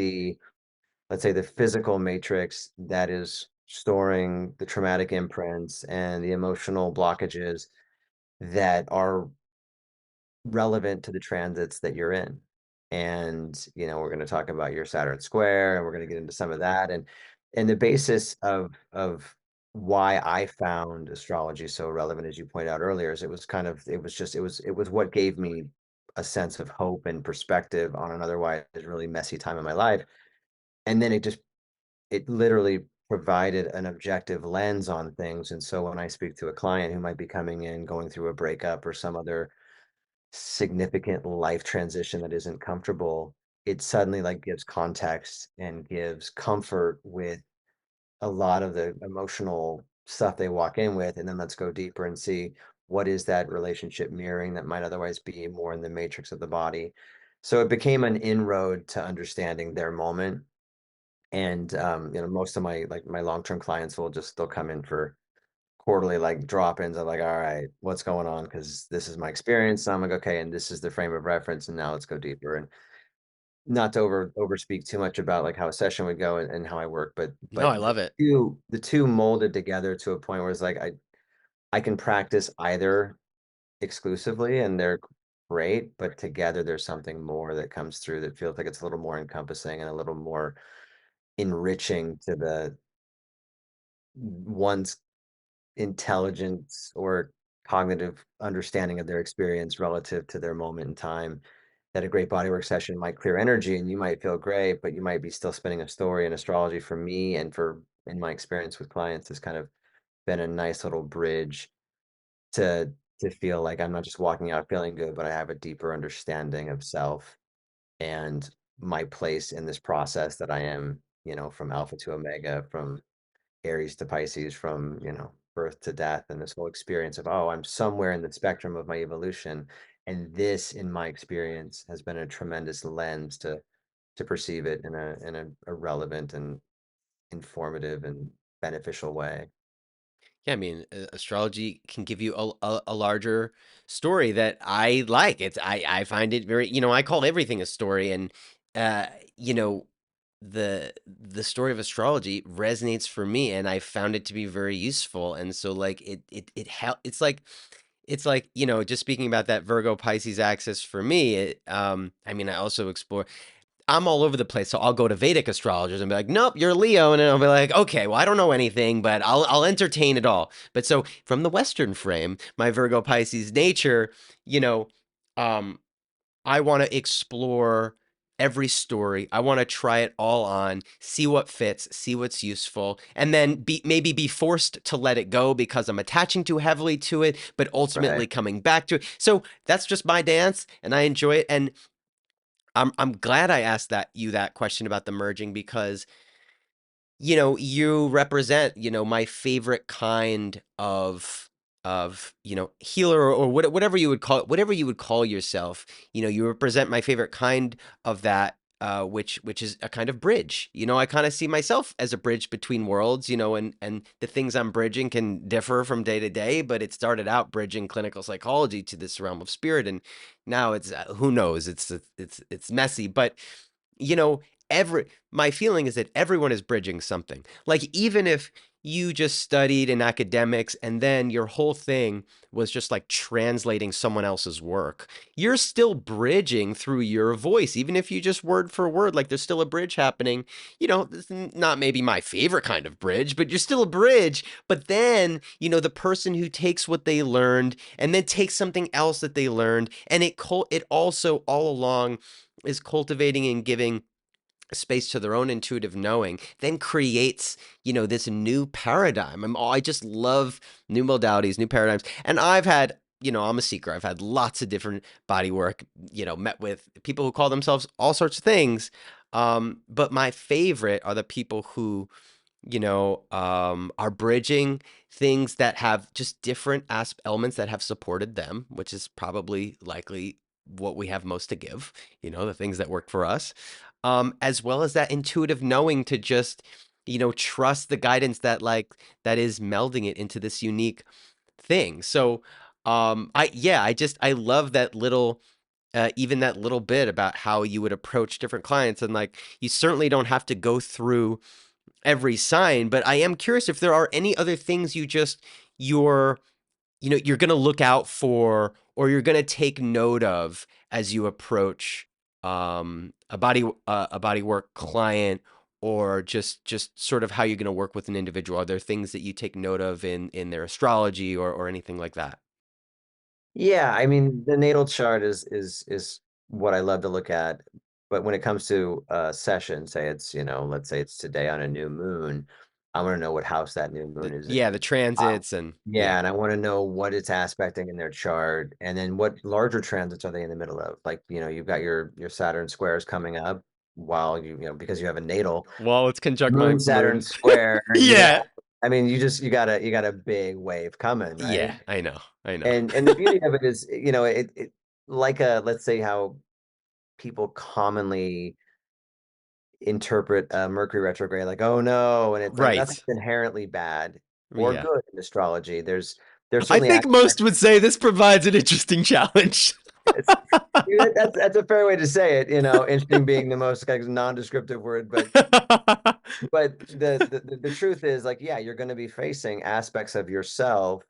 let's say, the physical matrix that is storing the traumatic imprints and the emotional blockages that are relevant to the transits that you're in. And, we're going to talk about your Saturn square, and we're going to get into some of that. And the basis of why I found astrology so relevant, as you pointed out earlier, is it was what gave me a sense of hope and perspective on an otherwise really messy time in my life. And then it literally provided an objective lens on things. And so when I speak to a client who might be coming in, going through a breakup or some other significant life transition that isn't comfortable, it suddenly like gives context and gives comfort with a lot of the emotional stuff they walk in with. And then let's go deeper and see what is that relationship mirroring that might otherwise be more in the matrix of the body. So it became an inroad to understanding their moment. And most of my long-term clients they'll come in for quarterly like drop-ins of like, all right, what's going on? Because this is my experience. So I'm like, okay, and this is the frame of reference, and now let's go deeper. And not to overspeak too much about like how a session would go and how I work, but No, I the love it. two molded together to a point where it's like I can practice either exclusively, and they're great, but together there's something more that comes through that feels like it's a little more encompassing and a little more enriching to the one's intelligence or cognitive understanding of their experience relative to their moment in time. That a great bodywork session might clear energy and you might feel great, but you might be still spinning a story. And astrology for me and for in my experience with clients has kind of been a nice little bridge to feel like I'm not just walking out feeling good, but I have a deeper understanding of self and my place in this process that I am, from alpha to omega, from Aries to Pisces, from, birth to death, and this whole experience of, oh, I'm somewhere in the spectrum of my evolution. And this, in my experience, has been a tremendous lens to perceive it in a relevant and informative and beneficial way. Yeah, I mean, astrology can give you a larger story that I like. I find it very, I call everything a story, and uh, you know, the story of astrology resonates for me, and I found it to be very useful. And so, like, it's like, just speaking about that Virgo Pisces axis for me. I mean, I also explore. I'm all over the place. So I'll go to Vedic astrologers and be like, nope, you're Leo. And then I'll be like, okay, well, I don't know anything, but I'll entertain it all. But so from the Western frame, my Virgo Pisces nature, you know, um, I want to explore every story. I want to try it all on, see what fits, see what's useful, and then maybe be forced to let it go because I'm attaching too heavily to it, but ultimately Right. coming back to it. So that's just my dance, and I enjoy it. And I'm glad I asked that question about the merging because you represent, my favorite kind of, healer or whatever you would call it, whatever you would call yourself. You represent my favorite kind of that, which is a kind of bridge. I kind of see myself as a bridge between worlds, and the things I'm bridging can differ from day to day, but it started out bridging clinical psychology to this realm of spirit, and now it's who knows, it's messy, but you know, every my feeling is that everyone is bridging something. Like even if you just studied in academics and then your whole thing was just like translating someone else's work, you're still bridging through your voice, even if you just word for word, like there's still a bridge happening. It's not maybe my favorite kind of bridge, but you're still a bridge. But then, the person who takes what they learned and then takes something else that they learned, and it also all along is cultivating and giving space to their own intuitive knowing, then creates, this new paradigm. I just love new modalities, new paradigms. And I've had, I'm a seeker. I've had lots of different body work, met with people who call themselves all sorts of things. But my favorite are the people who are bridging things that have just different elements that have supported them, which is probably likely what we have most to give, the things that work for us, as well as that intuitive knowing to just, trust the guidance that is melding it into this unique thing. So, I love that little even that little bit about how you would approach different clients. And like, you certainly don't have to go through every sign, but I am curious if there are any other things you're, you're going to look out for, or you're going to take note of as you approach a body work client, or just sort of how you're going to work with an individual. Are there things that you take note of in their astrology, or anything like that? Yeah, I mean, the natal chart is what I love to look at. But when it comes to a session, say it's, let's say it's today on a new moon, I want to know what house that new moon is Yeah, the in. Uh, transits and yeah, yeah. and I want to know what it's aspecting in their chart, and then what larger transits are they in the middle of? Like, you've got your Saturn squares coming up while because you have a natal Well, it's conjunct my moon Saturn moon. square. Yeah. I mean, you got a big wave coming, right? Yeah, I know. I know. And the beauty of it is, it like let's say how people commonly interpret Mercury retrograde, like, oh no, and it's like nothing's Right. inherently bad or Yeah. good in astrology. There's I certainly think most would say this provides an interesting challenge. it's, that's a fair way to say it. Interesting being the most kind of non-descriptive word, but the truth is, like, yeah, you're going to be facing aspects of yourself,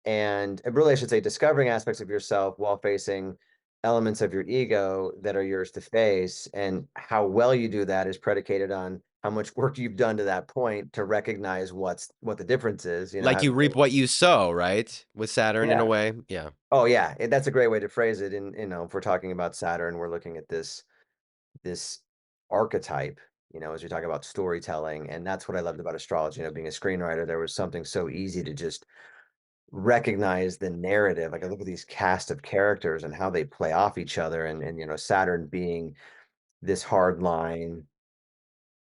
and really I should say discovering aspects of yourself while facing elements of your ego that are yours to face, and how well you do that is predicated on how much work you've done to that point to recognize what the difference is, Like you reap what you sow, right? With Saturn in a yeah. way. Yeah. Oh yeah, that's a great way to phrase it. And if we're talking about Saturn, we're looking at this archetype, as we talk about storytelling. And that's what I loved about astrology. Being a screenwriter, there was something so easy to just recognize the narrative. Like, I look at these cast of characters and how they play off each other, and Saturn being this hard line,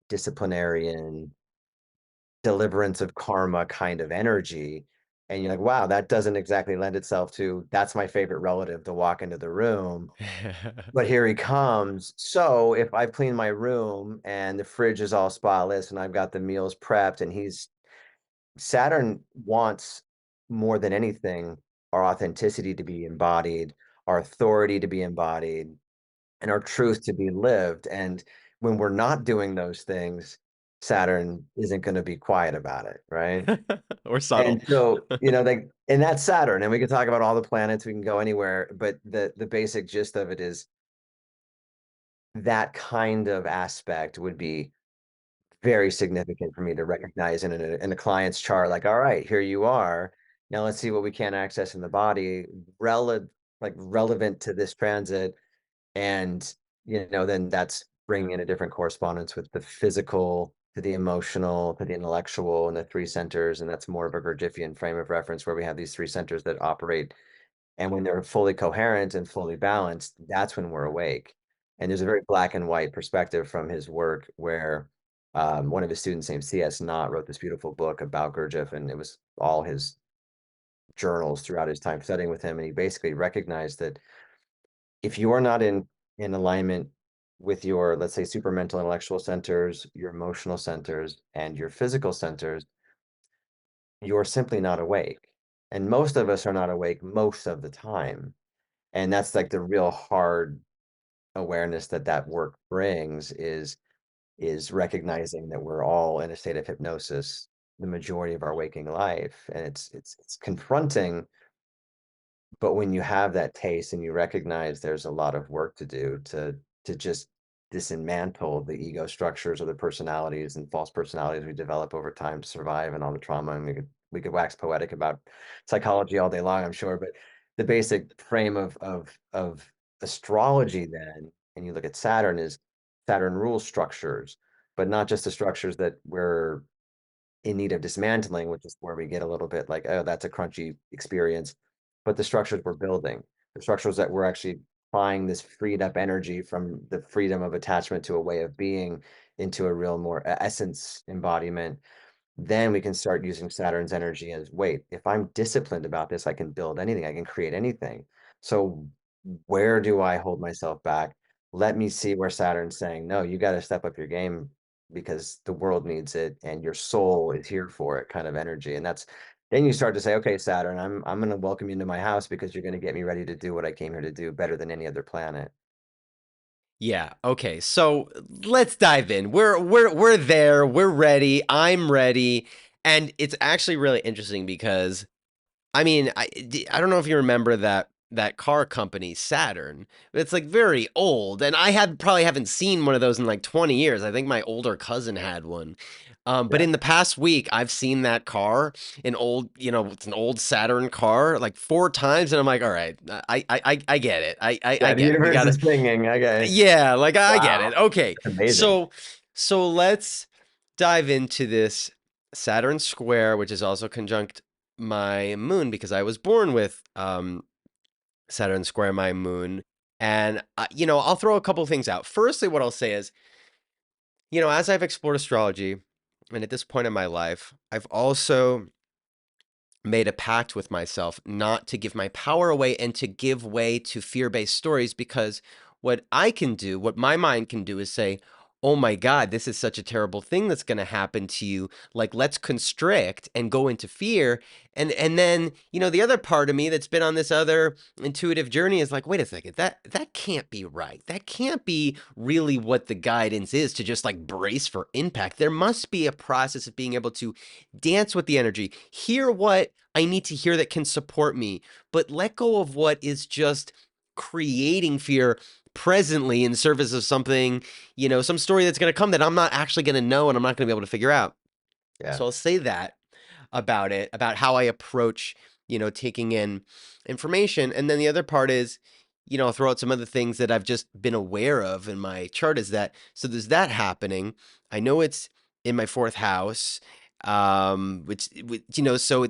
disciplinarian, deliverance of karma kind of energy. And you're like, wow, that doesn't exactly lend itself to that's my favorite relative to walk into the room. But here he comes. So if I've cleaned my room and the fridge is all spotless and I've got the meals prepped, and Saturn wants more than anything our authenticity to be embodied, our authority to be embodied, and our truth to be lived. And when we're not doing those things, Saturn isn't going to be quiet about it, right? Or And subtle. so, and that's Saturn, and we can talk about all the planets, we can go anywhere, but the basic gist of it is that kind of aspect would be very significant for me to recognize in a client's chart. Like, all right, here you are. Now let's see what we can access in the body, relevant to this transit. And, then that's bringing in a different correspondence with the physical to the emotional to the intellectual and the three centers. And that's more of a Gurdjieffian frame of reference, where we have these three centers that operate, and when they're fully coherent and fully balanced, that's when we're awake. And there's a very black and white perspective from his work, where one of his students named C.S. Knott wrote this beautiful book about Gurdjieff, and it was all his journals throughout his time studying with him. And he basically recognized that if you are not in alignment with your, let's say, supermental intellectual centers, your emotional centers, and your physical centers, you're simply not awake. And most of us are not awake most of the time. And that's like the real hard awareness that work brings, is recognizing that we're all in a state of hypnosis the majority of our waking life. And it's confronting. But when you have that taste and you recognize there's a lot of work to do to just dismantle the ego structures or the personalities and false personalities we develop over time to survive, and all the trauma, and we could wax poetic about psychology all day long, I'm sure. But the basic frame of astrology then, and you look at Saturn, is Saturn rules structures, but not just the structures that we're in need of dismantling, which is where we get a little bit like, oh, that's a crunchy experience. But the structures we're building, the structures that we're actually applying this freed up energy from the freedom of attachment to a way of being, into a real more essence embodiment, then we can start using Saturn's energy as, wait, if I'm disciplined about this, I can build anything, I can create anything. So where do I hold myself back? Let me see where Saturn's saying, no, you got to step up your game because the world needs it and your soul is here for it, kind of energy. And that's then you start to say, okay, Saturn, I'm going to welcome you into my house because you're going to get me ready to do what I came here to do better than any other planet. Yeah. Okay. So let's dive in. We're there. We're ready. I'm ready. And it's actually really interesting because I mean, I don't know if you remember that car company, Saturn. It's like very old, and I had probably haven't seen one of those in like 20 years. I think my older cousin had one. But Yeah. in the past week, I've seen that car, it's an old Saturn car, like 4 times, and I'm like, all right, I get it. I Yeah. The get it. We universe gotta, is singing. Okay. yeah, like I get Wow. it. Okay, That's amazing. so let's dive into this Saturn square, which is also conjunct my moon because I was born with Saturn square my moon. And I'll throw a couple things out. Firstly, what I'll say is, as I've explored astrology, and at this point in my life, I've also made a pact with myself not to give my power away and to give way to fear-based stories because what my mind can do is say, "Oh my God, this is such a terrible thing that's going to happen to you. Like, let's constrict and go into fear." And then, the other part of me that's been on this other intuitive journey is like, "Wait a second, that can't be right. That can't be really what the guidance is to just like brace for impact. There must be a process of being able to dance with the energy, hear what I need to hear that can support me, but let go of what is just creating fear presently in service of something, some story that's going to come that I'm not actually going to know and I'm not going to be able to figure out." Yeah. So I'll say that about it, about how I approach, taking in information. And then the other part is, I'll throw out some other things that I've just been aware of in my chart is that, so there's that happening. I know it's in my fourth house. So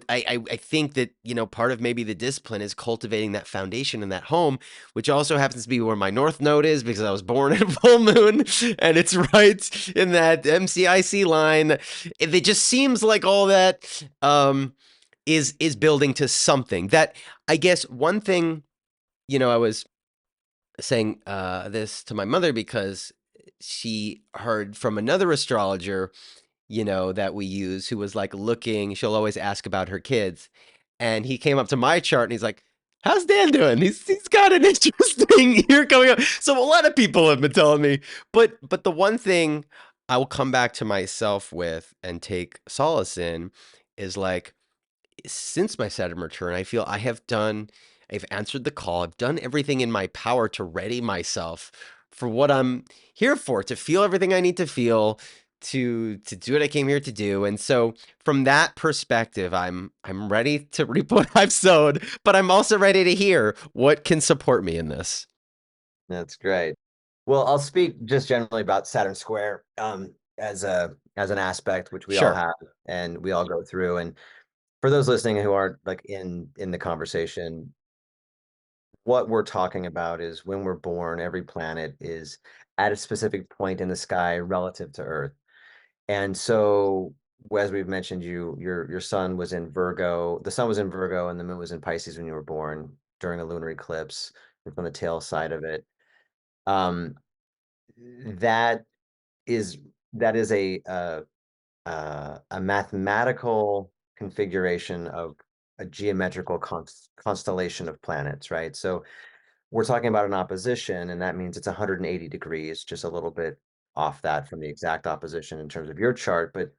I think that, part of maybe the discipline is cultivating that foundation in that home, which also happens to be where my North Node is because I was born at full moon and it's right in that MCIC line. It just seems like all that is building to something that I guess one thing, I was saying this to my mother because she heard from another astrologer, that we use who was like looking, she'll always ask about her kids. And he came up to my chart and he's like, "How's Dan doing? He's got an interesting year coming up." So a lot of people have been telling me, but the one thing I will come back to myself with and take solace in is like since my Saturn return, I feel I've answered the call. I've done everything in my power to ready myself for what I'm here for, to feel everything I need to feel, to do what I came here to do. And so from that perspective, I'm ready to reap what I've sowed, but I'm also ready to hear what can support me in this. That's great. Well, I'll speak just generally about Saturn Square as an aspect which we all Sure. have and we all go through. And for those listening who aren't like in the conversation, what we're talking about is when we're born, every planet is at a specific point in the sky relative to Earth. And so, as we've mentioned, your sun was in Virgo. The sun was in Virgo, and the moon was in Pisces when you were born during a lunar eclipse. It's on the tail side of it. Um, that is that is a mathematical configuration of a geometrical constellation of planets, right? So we're talking about an opposition, and that means it's 180 degrees, just a little bit off that from the exact opposition in terms of your chart, but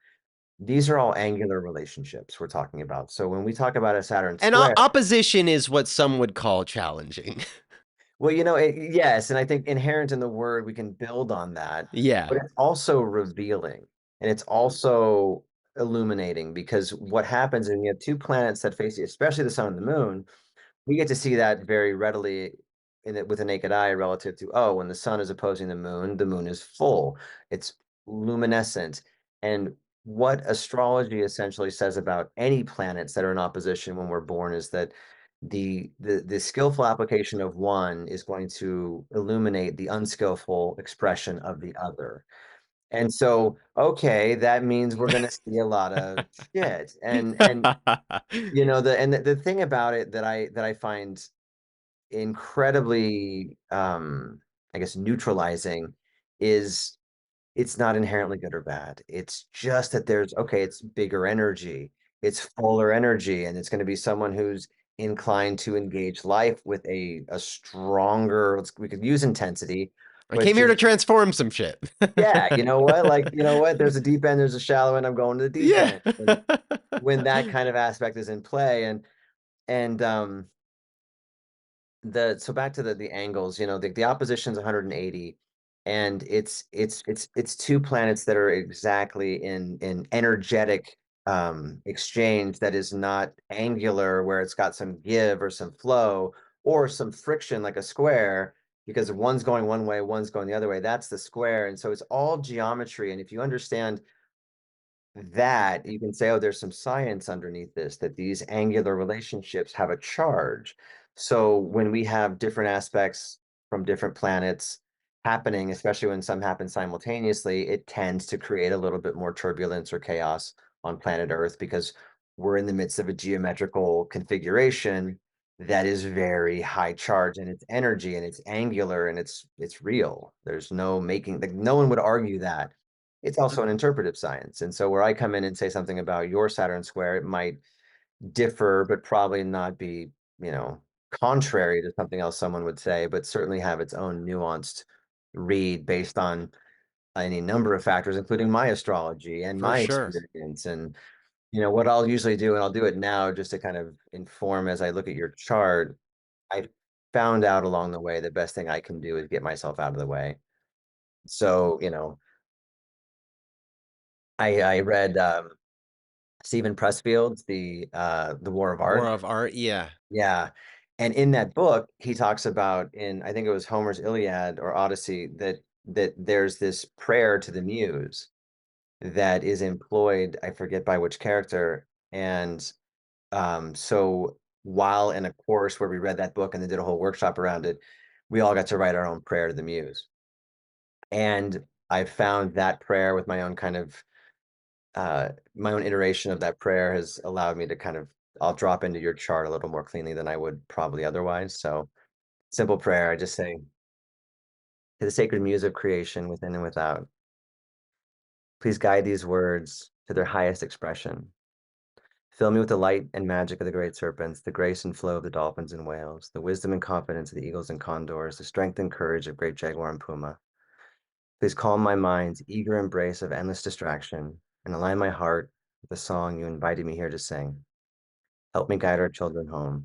these are all angular relationships we're talking about. So when we talk about a Saturn And square, opposition is what some would call challenging. well, yes, and I think inherent in the word, we can build on that, Yeah. but it's also revealing and it's also illuminating because what happens when you have two planets that face you, especially the sun and the moon, we get to see that very readily in it with a naked eye relative to, oh, when the sun is opposing the moon is full. It's luminescent. And what astrology essentially says about any planets that are in opposition when we're born is that the skillful application of one is going to illuminate the unskillful expression of the other. And so, okay, that means we're gonna see a lot of shit. And the thing about it that I find incredibly I guess neutralizing is it's not inherently good or bad. It's just that it's bigger energy, it's fuller energy, and it's going to be someone who's inclined to engage life with a stronger, we could use intensity, I but came here to just, transform some shit. yeah, you know what? Like, you know what? There's a deep end, there's a shallow end, I'm going to the deep Yeah. end. And when that kind of aspect is in play, and so back to the angles, the opposition's 180, and it's two planets that are exactly in energetic exchange that is not angular, where it's got some give or some flow or some friction like a square, because one's going one way, one's going the other way. That's the square. And so it's all geometry. And if you understand that, you can say, oh, there's some science underneath this, that these angular relationships have a charge. So when we have different aspects from different planets happening, especially when some happen simultaneously, it tends to create a little bit more turbulence or chaos on planet Earth, because we're in the midst of a geometrical configuration that is very high charge, and it's energy, and it's angular, and it's real. There's no making, like, no one would argue that. It's also an interpretive science. And so where I come in and say something about your Saturn square, it might differ, but probably not be, contrary to something else someone would say, but certainly have its own nuanced read based on any number of factors, including my astrology and For my sure. experience. And, what I'll usually do, and I'll do it now just to kind of inform as I look at your chart, I found out along the way the best thing I can do is get myself out of the way. So, I read Stephen Pressfield's the War of War Art. of Art. Yeah. Yeah. And in that book, he talks about, in I think it was Homer's Iliad or Odyssey, that there's this prayer to the muse that is employed, I forget by which character. And so while in a course where we read that book and then did a whole workshop around it, we all got to write our own prayer to the muse. And I found that prayer with my own iteration of that prayer has allowed me to I'll drop into your chart a little more cleanly than I would probably otherwise. So simple prayer. I just say, to the sacred muse of creation within and without, please guide these words to their highest expression. Fill me with the light and magic of the great serpents, the grace and flow of the dolphins and whales, the wisdom and confidence of the eagles and condors, the strength and courage of great jaguar and puma. Please calm my mind's eager embrace of endless distraction and align my heart with the song you invited me here to sing. Help me guide our children home.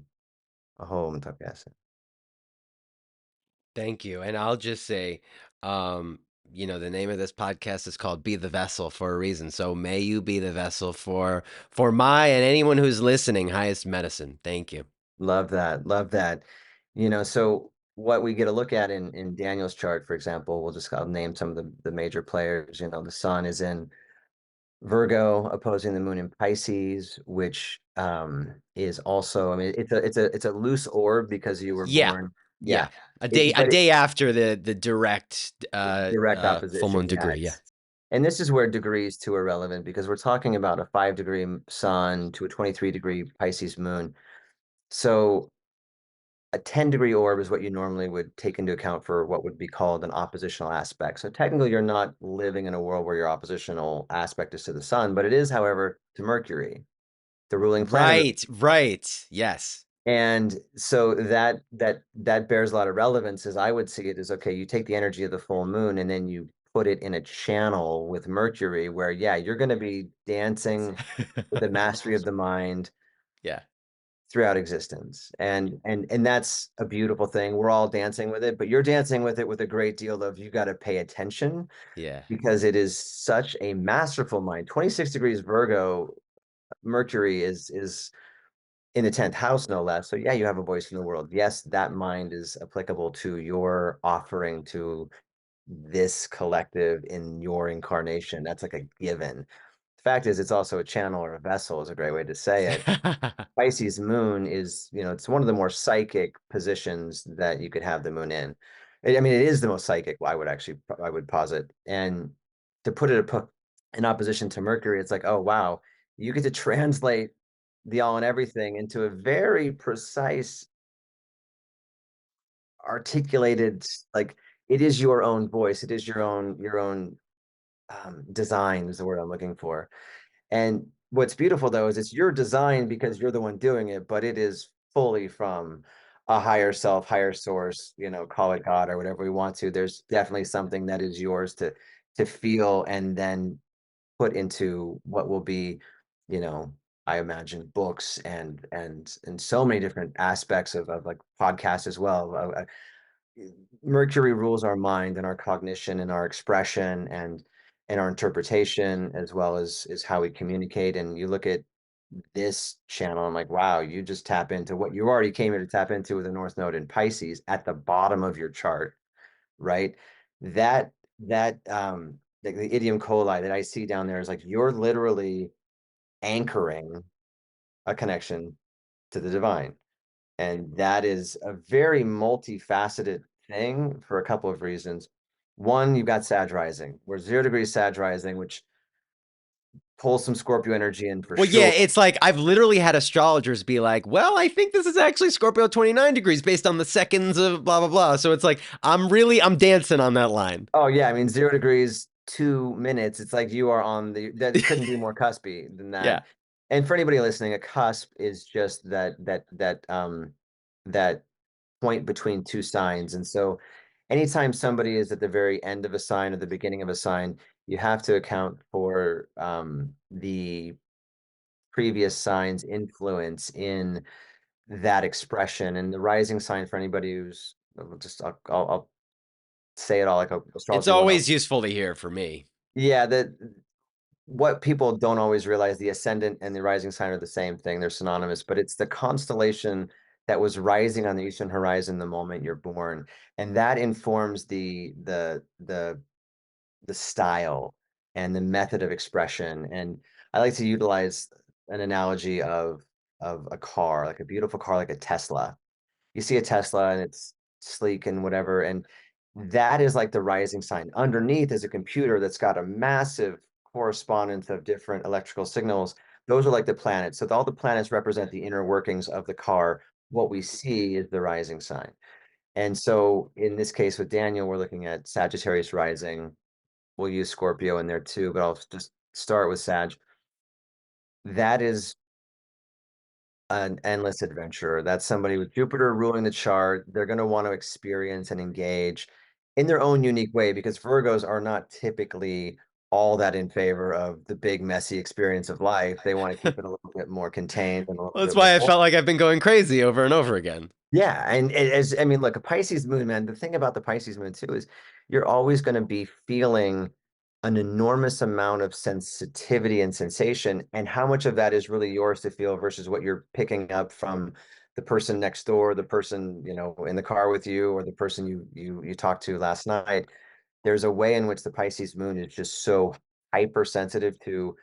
A home, Takase. Thank you. And I'll just say, um, the name of this podcast is called Be the Vessel for a reason. So may you be the vessel for my and anyone who's listening highest medicine. Thank you. Love that. Love that. So what we get a look at in Daniel's chart, for example, I'll name some of the major players. The sun is in Virgo, opposing the moon in Pisces, which is also, I mean, it's a loose orb because you were Yeah. born. Yeah. Yeah. A day a But day after the direct direct full opposition. moon Yeah. degree. Yeah. And this is where degrees too are relevant, because we're talking about a 5-degree sun to a 23-degree Pisces moon. So a 10-degree orb is what you normally would take into account for what would be called an oppositional aspect. So technically, you're not living in a world where your oppositional aspect is to the sun, but it is, however, to Mercury, the ruling planet. Right. Right. Yes. And so that bears a lot of relevance, as I would see it, is, okay, you take the energy of the full moon and then you put it in a channel with Mercury, where, yeah, you're going to be dancing with the mastery of the mind Yeah. throughout existence. And that's a beautiful thing. We're all dancing with it, but you're dancing with it with a great deal of, you got to pay attention, Yeah. because it is such a masterful mind. 26 degrees Virgo, Mercury is in the 10th house, no less. So yeah, you have a voice in the world. Yes, that mind is applicable to your offering to this collective in your incarnation. That's like a given. The fact is, it's also a channel or a vessel, is a great way to say it. Pisces moon is, it's one of the more psychic positions that you could have the moon in. I mean, it is the most psychic, I would posit. And to put it in opposition to Mercury, it's like, oh wow, you get to translate the all and everything into a very precise, articulated, like it is your own voice, it is your own design is the word I'm looking for. And what's beautiful though is it's your design because you're the one doing it, but it is fully from a higher self, higher source, call it God or whatever we want to. There's definitely something that is yours to feel and then put into what will be, you know, I imagine books and so many different aspects of like podcasts as well. Mercury rules our mind and our cognition and our expression and our interpretation as well as is how we communicate. And you look at this channel, I'm like, wow, you just tap into what you already came here to tap into with the North Node in Pisces at the bottom of your chart, right? That that the idiom coli that I see down there is like you're literally anchoring a connection to the divine. And that is a very multifaceted thing for a couple of reasons. One, you've got Sag rising, where 0 degrees Sag rising, which pulls some Scorpio energy in for Well, yeah, sure. it's like I've literally had astrologers be like, well, I think this is actually Scorpio 29 degrees based on the seconds of blah, blah, blah. So it's like, I'm dancing on that line. Oh yeah, I mean 0 degrees, 2 minutes. It's like you are on that couldn't be more cuspy than Yeah. that. And for anybody listening, a cusp is just that point between two signs. And so anytime somebody is at the very end of a sign or the beginning of a sign, you have to account for the previous sign's influence in that expression. And the rising sign for anybody who's I'll say it all like a It's astrology 101. always useful to hear for me. Yeah, that what people don't always realize, the ascendant and the rising sign are the same thing. They're synonymous, but it's the constellation that was rising on the eastern horizon the moment you're born, and that informs the style and the method of expression. And I like to utilize an analogy of a car, like a beautiful car, like a Tesla. You see a Tesla and it's sleek and whatever, and that is like the rising sign. Underneath is a computer that's got a massive correspondence of different electrical signals. Those are like the planets. So all the planets represent the inner workings of the car. What we see is the rising sign. And so in this case with Daniel, we're looking at Sagittarius rising. We'll use Scorpio in there too, but I'll just start with Sag. That is an endless adventurer. That's somebody with Jupiter ruling the chart. They're going to want to experience and engage in their own unique way because Virgos are not typically all that in favor of the big, messy experience of life. They want to keep it a little bit more contained and a little Well, that's bit why I more. felt like I've been going crazy over and over again. Yeah, and as I mean, look, a Pisces moon, man, the thing about the Pisces moon too is you're always going to be feeling an enormous amount of sensitivity and sensation, and how much of that is really yours to feel versus what you're picking up from the person next door, the person, in the car with you, or the person you talked to last night. There's a way in which the Pisces moon is just so hypersensitive to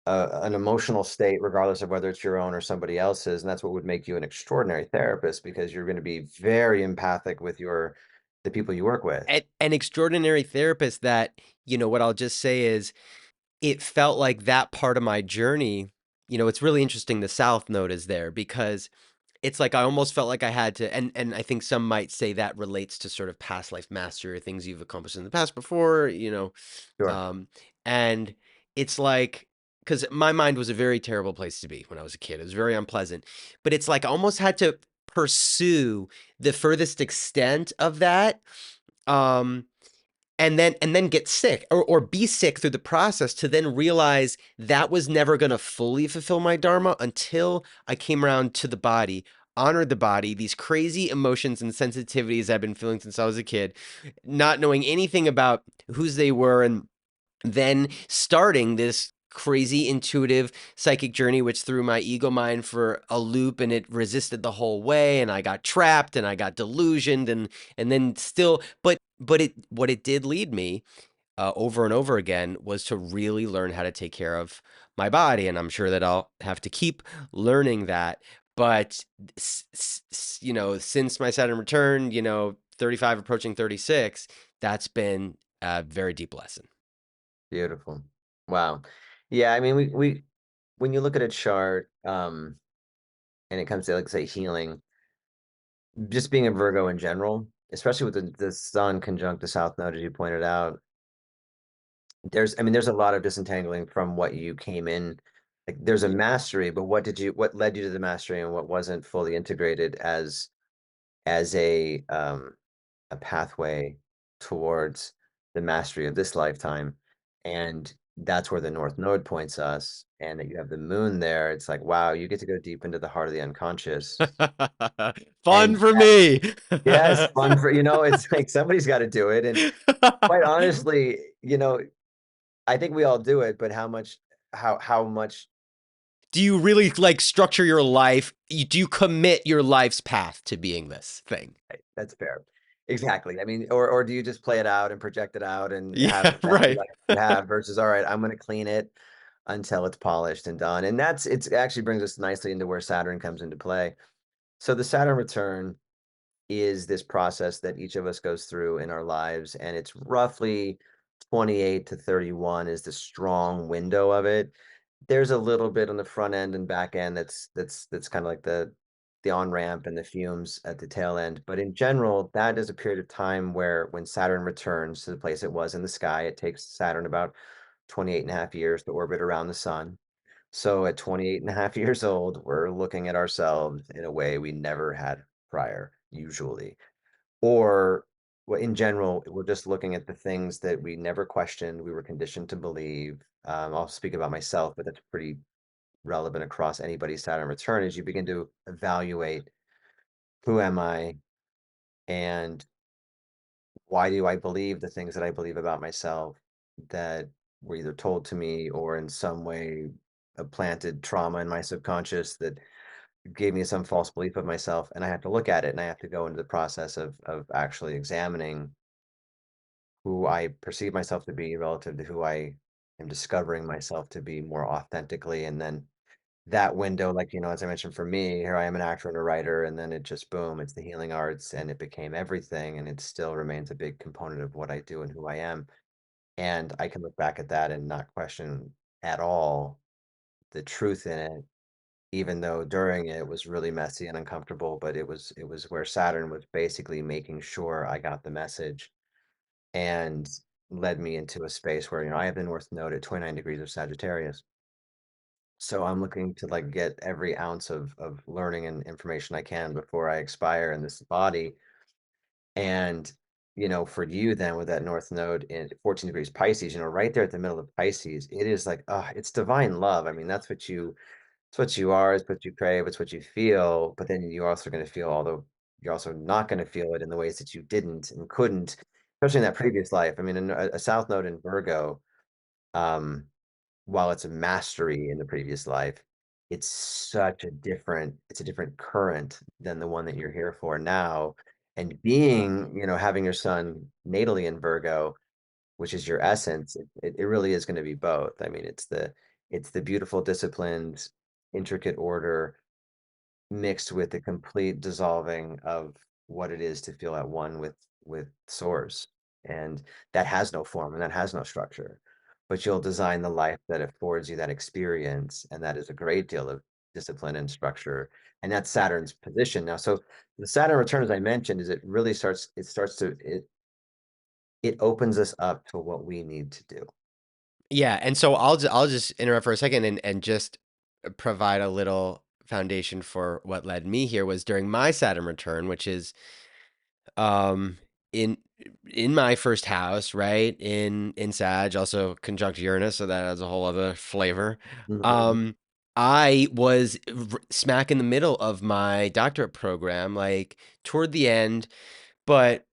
an emotional state, regardless of whether it's your own or somebody else's. And that's what would make you an extraordinary therapist because you're going to be very empathic with the people you work with. An extraordinary therapist that, what I'll just say is it felt like that part of my journey, it's really interesting the South Node is there because it's like I almost felt like I had to, and I think some might say that relates to sort of past life mastery or things you've accomplished in the past before, Sure. um, and it's like, because my mind was a very terrible place to be when I was a kid. It was very unpleasant, but it's like I almost had to pursue the furthest extent of that. Um, and then get sick or be sick through the process to then realize that was never going to fully fulfill my dharma until I came around to the body, honored the body, these crazy emotions and sensitivities I've been feeling since I was a kid, not knowing anything about whose they were, and then starting this crazy intuitive psychic journey which threw my ego mind for a loop, and it resisted the whole way, and I got trapped and I got delusioned, and then still, but it what it did lead me over and over again was to really learn how to take care of my body, and I'm sure that I'll have to keep learning that. But since my Saturn return, 35 approaching 36, that's been a very deep lesson. Beautiful. Wow. Yeah, I mean, we when you look at a chart, and it comes to like say healing, just being a Virgo in general, especially with the sun conjunct the South Node, as you pointed out, I mean, there's a lot of disentangling from what you came in. Like, there's a mastery, but what led you to the mastery, and what wasn't fully integrated as a pathway towards the mastery of this lifetime. And that's where the North Node points us, and that you have the moon there. It's like, wow, you get to go deep into the heart of the unconscious. Fun And for me. yes, fun for, it's like somebody's got to do it. And quite honestly, I think we all do it, but how much, Do you really like structure your life? Do you commit your life's path to being this thing? that's fair. Exactly. I mean, or do you just play it out and project it out and have Yeah, the messy right. life you have versus, all right, I'm going to clean it until it's polished and done. And it actually brings us nicely into where Saturn comes into play. So the Saturn return is this process that each of us goes through in our lives, and it's roughly 28 to 31 is the strong window of it. There's a little bit on the front end and back end that's kind of like the on-ramp and the fumes at the tail end. But in general, that is a period of time where when Saturn returns to the place it was in the sky, it takes Saturn about 28 and a half years to orbit around the sun. So at 28 and a half years old, we're looking at ourselves in a way we never had prior, usually. Or well, in general, we're just looking at the things that we never questioned, we were conditioned to believe. I'll speak about myself, but that's pretty relevant across anybody's Saturn return as you begin to evaluate who am I and why do I believe the things that I believe about myself that were either told to me or in some way a planted trauma in my subconscious that gave me some false belief of myself. And I have to look at it, and I have to go into the process of actually examining who I perceive myself to be relative to who I am discovering myself to be more authentically. And then that window, like, as I mentioned, for me, here I am, an actor and a writer, and then it just boom, it's the healing arts, and it became everything, and it still remains a big component of what I do and who I am. And I can look back at that and not question at all the truth in it, even though during it was really messy and uncomfortable, but it was where Saturn was basically making sure I got the message and led me into a space where, I have the North Node at 29 degrees of Sagittarius. So I'm looking to like get every ounce of learning and information I can before I expire in this body. And, for you then with that North Node in 14 degrees Pisces, right there at the middle of Pisces, it is like, it's divine love. I mean, it's what you are, it's what you crave, it's what you feel, but then you're also going to feel, although you're also not going to feel it in the ways that you didn't and couldn't, especially in that previous life. I mean, a South Node in Virgo, um, while it's a mastery in the previous life, it's a different current than the one that you're here for now. And having your son natally in Virgo, which is your essence, it really is going to be both. I mean, it's the beautiful, disciplined, intricate order mixed with the complete dissolving of what it is to feel at one with source. And that has no form and that has no structure. But you'll design the life that affords you that experience, and that is a great deal of discipline and structure. And that's Saturn's position now. So the Saturn return, as I mentioned, is it opens us up to what we need to do. Yeah, and so I'll just interrupt for a second and just provide a little foundation for what led me here was during my Saturn return, which is um in in my first house, right? In Sag, also conjunct Uranus, so that adds a whole other flavor. Mhm. Um I was smack in the middle of my doctorate program, like toward the end, but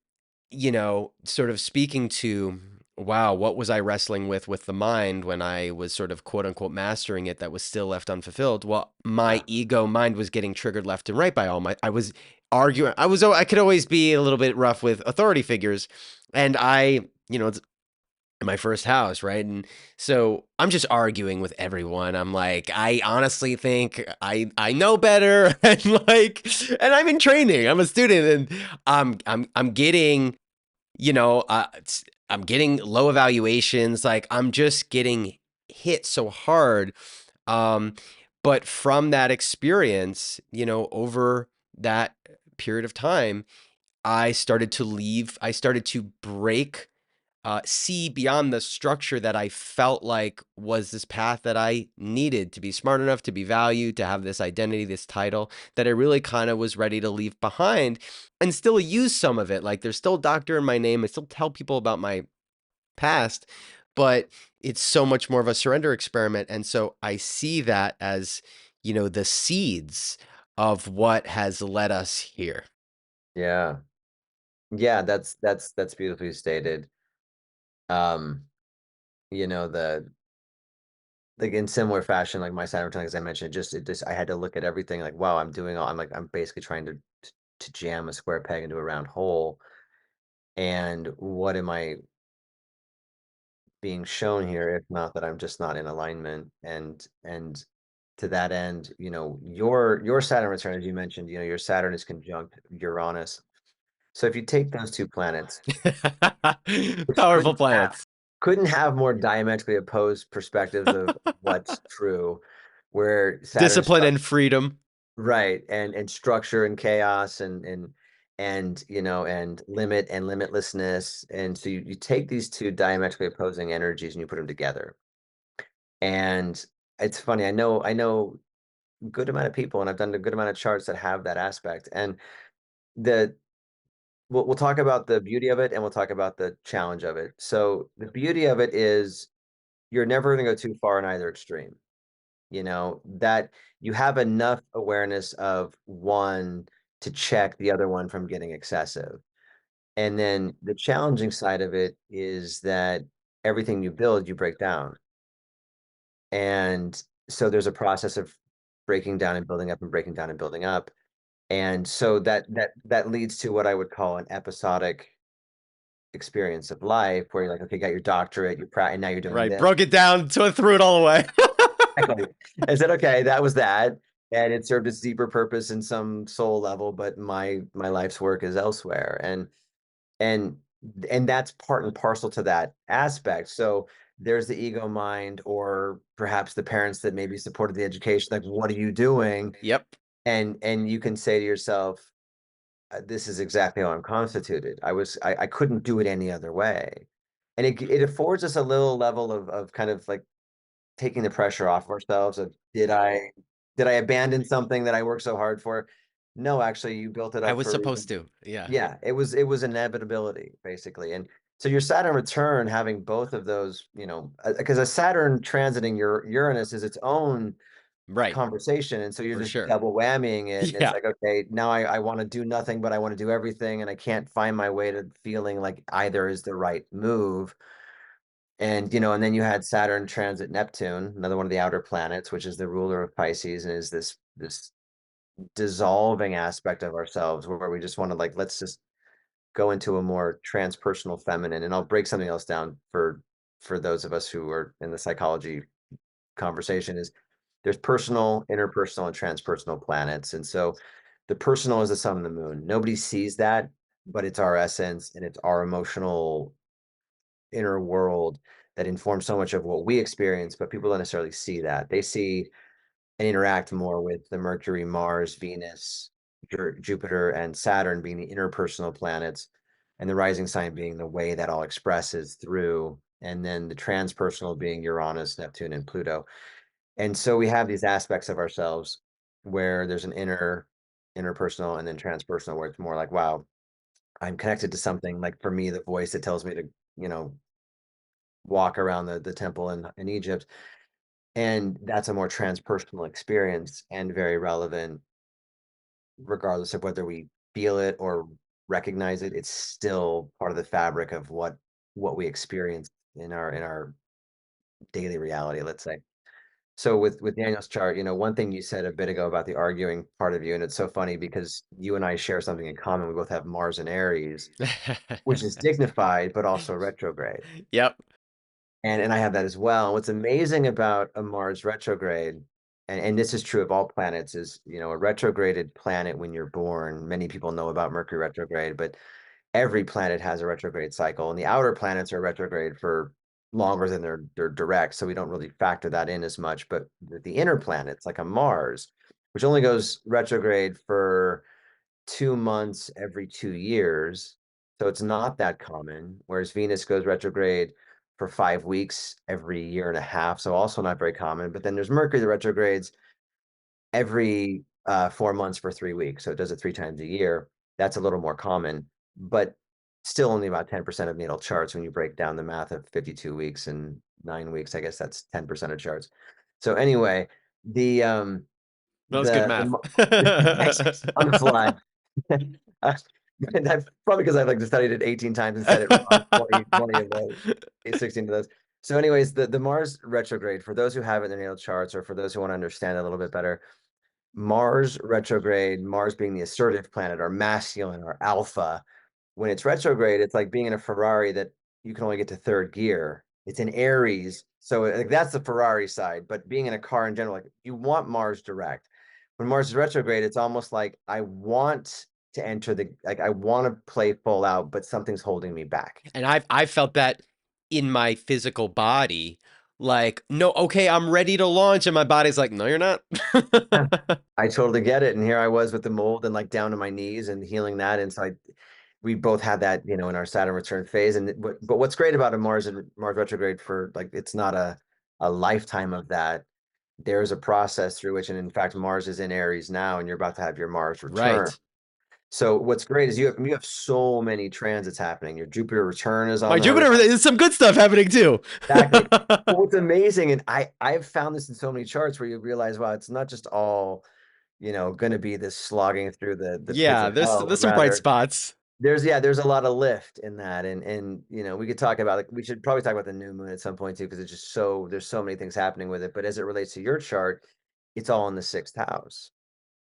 sort of speaking to, wow, what was I wrestling with the mind when I was sort of quote unquote mastering it that was still left unfulfilled? Well, my Yeah. ego mind was getting triggered left and right by I was arguing. I could always be a little bit rough with authority figures. And it's in my first house, right? And so I'm just arguing with everyone. I'm like, I honestly think I know better, and I'm in training. I'm a student, and I'm getting I'm getting low evaluations. Like I'm just getting hit so hard. Um, but from that experience, over that period of time, I started to leave. I started to break, see beyond the structure that I felt like was this path that I needed to be smart enough to be valued, to have this identity, this title that I really kind of was ready to leave behind and still use some of it. Like there's still doctor in my name. I still tell people about my past, but it's so much more of a surrender experiment. And so I see that as, the seeds of what has led us here. Yeah. Yeah, that's beautifully stated. Um, you know, the like in similar fashion, like my Saturn return, as I mentioned, it just I had to look at everything like, wow, I'm basically trying to jam a square peg into a round hole. And what am I being shown here, if not that I'm just not in alignment? And to that end, your Saturn return, as you mentioned, your Saturn is conjunct Uranus. So if you take those two planets, which Powerful planets. couldn't have more diametrically opposed perspectives of what's true, where Saturn's Discipline and freedom. right, and structure and chaos and limit and limitlessness. And so you take these two diametrically opposing energies and you put them together. And it's funny, I know a good amount of people, and I've done a good amount of charts that have that aspect. And the we'll talk about the beauty of it and we'll talk about the challenge of it. So the beauty of it is you're never going to go too far in either extreme. That you have enough awareness of one to check the other one from getting excessive. And then the challenging side of it is that everything you build, you break down. And so there's a process of breaking down and building up and breaking down and building up. And so that leads to what I would call an episodic experience of life where you're like, okay, you got your doctorate, and now you're doing Right. this. Broke it down, so I threw it all away. Exactly. I said, okay, that was that. And it served its deeper purpose in some soul level, but my life's work is elsewhere. And and that's part and parcel to that aspect. So there's the ego mind, or perhaps the parents that maybe supported the education, like, what are you doing? Yep. And you can say to yourself, this is exactly how I'm constituted. I couldn't do it any other way. And it affords us a little level of kind of like taking the pressure off of ourselves of did I abandon something that I worked so hard for? No, actually, you built it I up was for a supposed reason. to. Yeah. Yeah, it was inevitability, basically. And so your Saturn return having both of those, because a Saturn transiting your Uranus is its own Right. conversation. And so you're For just sure. double whamming it. And it's Yeah. like, okay, now I want to do nothing, but I want to do everything. And I can't find my way to feeling like either is the right move. And then you had Saturn transit Neptune, another one of the outer planets, which is the ruler of Pisces, and is this dissolving aspect of ourselves where we just want to, like, let's just go into a more transpersonal feminine. And I'll break something else down for those of us who are in the psychology conversation is there's personal, interpersonal, and transpersonal planets. And so the personal is the sun and the moon. Nobody sees that, but it's our essence and it's our emotional inner world that informs so much of what we experience, but people don't necessarily see that. They see and interact more with the Mercury, Mars, Venus, Jupiter, and Saturn being the interpersonal planets, and the rising sign being the way that all expresses through, and then the transpersonal being Uranus, Neptune, and Pluto. And so we have these aspects of ourselves where there's an interpersonal, and then transpersonal, where it's more like, wow, I'm connected to something. Like for me, the voice that tells me to, you know, walk around the temple in Egypt. And that's a more transpersonal experience and very relevant, regardless of whether we feel it or recognize it. It's still part of the fabric of what we experience in our daily reality, let's say. So with Daniel's chart, one thing you said a bit ago about the arguing part of you, and it's so funny because you and I share something in common. We both have Mars and Aries, which is dignified, but also retrograde. Yep. And I have that as well. And what's amazing about a Mars retrograde, and this is true of all planets, is a retrograded planet when you're born. Many people know about Mercury retrograde, but every planet has a retrograde cycle, and the outer planets are retrograde for longer than their direct, so we don't really factor that in as much. But the inner planets, like a Mars, which only goes retrograde for 2 months every 2 years, so it's not that common. Whereas Venus goes retrograde for 5 weeks every year and a half, so also not very common. But then there's Mercury that retrogrades every 4 months for 3 weeks. So it does it 3 times a year. That's a little more common, but still only about 10% of natal charts when you break down the math of 52 weeks and 9 weeks. I guess that's 10% of charts. So anyway, the That was good the math. on the fly. And that's probably because I've like studied it 18 times and said it wrong 20 of those, 16 of those. So anyways, the Mars retrograde, for those who have it in their natal charts, or for those who want to understand it a little bit better, Mars retrograde, Mars being the assertive planet or masculine or alpha, when it's retrograde, it's like being in a Ferrari that you can only get to third gear. It's in Aries. So like that's the Ferrari side, but being in a car in general, like you want Mars direct. When Mars is retrograde, it's almost like I want to enter like I want to play full out, but something's holding me back. And I've felt that in my physical body. Like, no, okay, I'm ready to launch, and my body's like, no, you're not. I totally get it. And here I was with the mold and like down to my knees and healing that. And so we both had that, in our Saturn return phase. And but what's great about a Mars and Mars retrograde, for like, it's not a lifetime of that. There's a process through which, and in fact, Mars is in Aries now, and you're about to have your Mars return. Right. So what's great is you have so many transits happening. Your Jupiter return is My on the Jupiter, horizon. there's some good stuff happening too. Exactly. But what's amazing, and I've found this in so many charts where you realize, wow, it's not just all, going to be this slogging through the pits Yeah, of there's hell, but there's some bright rather spots. there's a lot of lift in that. And we could talk about, like, we should probably talk about the new moon at some point too, because it's just there's so many things happening with it. But as it relates to your chart, it's all in the sixth house.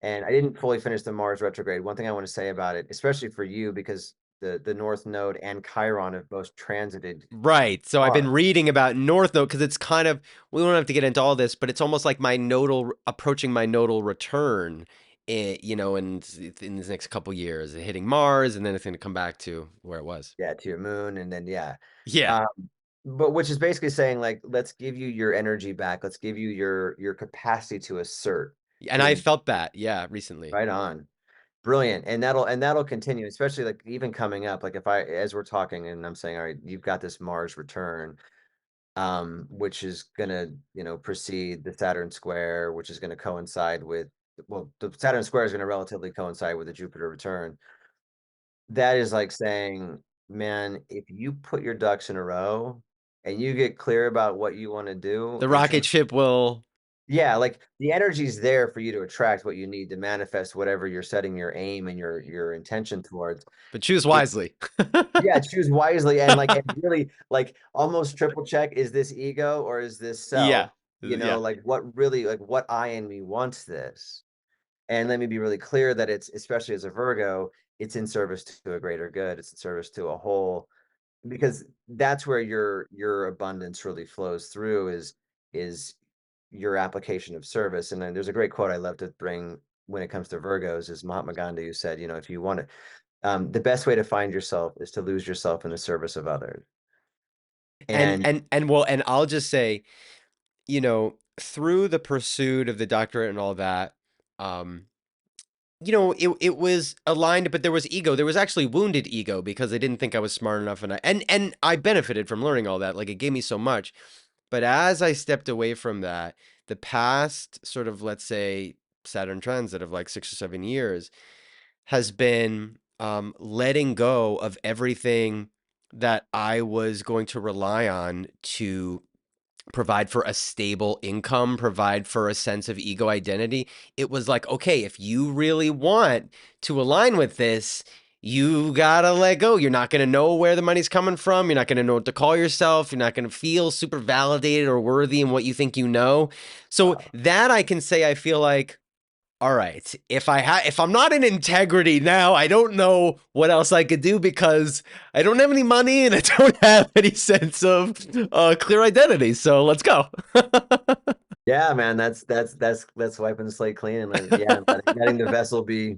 And I didn't fully finish the Mars retrograde. One thing I want to say about it, especially for you, because the North Node and Chiron have both transited Right. So I've been Mars. reading about North Node because it's kind of, we don't have to get into all this, but it's almost like my nodal, approaching my nodal return, in these next couple years, hitting Mars, and then it's going to come back to where it was. Yeah, to your moon, and then yeah. Yeah. Um, but which is basically saying, like, let's give you your energy back. Let's give you your capacity to assert And I in felt that, yeah, recently. right on. Brilliant. And that'll continue, especially like even coming up. Like if as we're talking and I'm saying, all right, you've got this Mars return, which is gonna, precede the Saturn square, which is gonna coincide with, well, the Saturn square is gonna relatively coincide with the Jupiter return. That is like saying, man, if you put your ducks in a row and you get clear about what you want to do The in rocket terms, ship will, yeah, like the energy's there for you to attract what you need to manifest whatever you're setting your aim and your intention towards. but choose It, wisely. yeah, choose wisely, and really, like, almost triple check, is this ego or is this self? Yeah. Yeah. Like what really, like what I in me wants this. And let me be really clear that it's, especially as a Virgo, it's in service to a greater good. It's in service to a whole, because that's where your abundance really flows through, is your application of service. And then there's a great quote I love to bring when it comes to Virgos, is Mahatma Gandhi, who said, if you want to, the best way to find yourself is to lose yourself in the service of others. And And and well, and I'll just say, through the pursuit of the doctorate and all that, um, it was aligned, but there was ego. There was actually wounded ego because I didn't think I was smart enough, and I benefited from learning all that. Like it gave me so much. But as I stepped away from that, the past sort of, let's say, Saturn transit of like 6 or 7 years has been letting go of everything that I was going to rely on to provide for a stable income, provide for a sense of ego identity. It was like, okay, if you really want to align with this, you gotta let go. You're not gonna know where the money's coming from. You're not gonna know what to call yourself. You're not gonna feel super validated or worthy in what you think you know. So that I can say, I feel like, all right, if I'm not in integrity now, I don't know what else I could do because I don't have any money and I don't have any sense of clear identity. So let's go. yeah, man, that's wiping the slate clean, and yeah, letting the vessel be,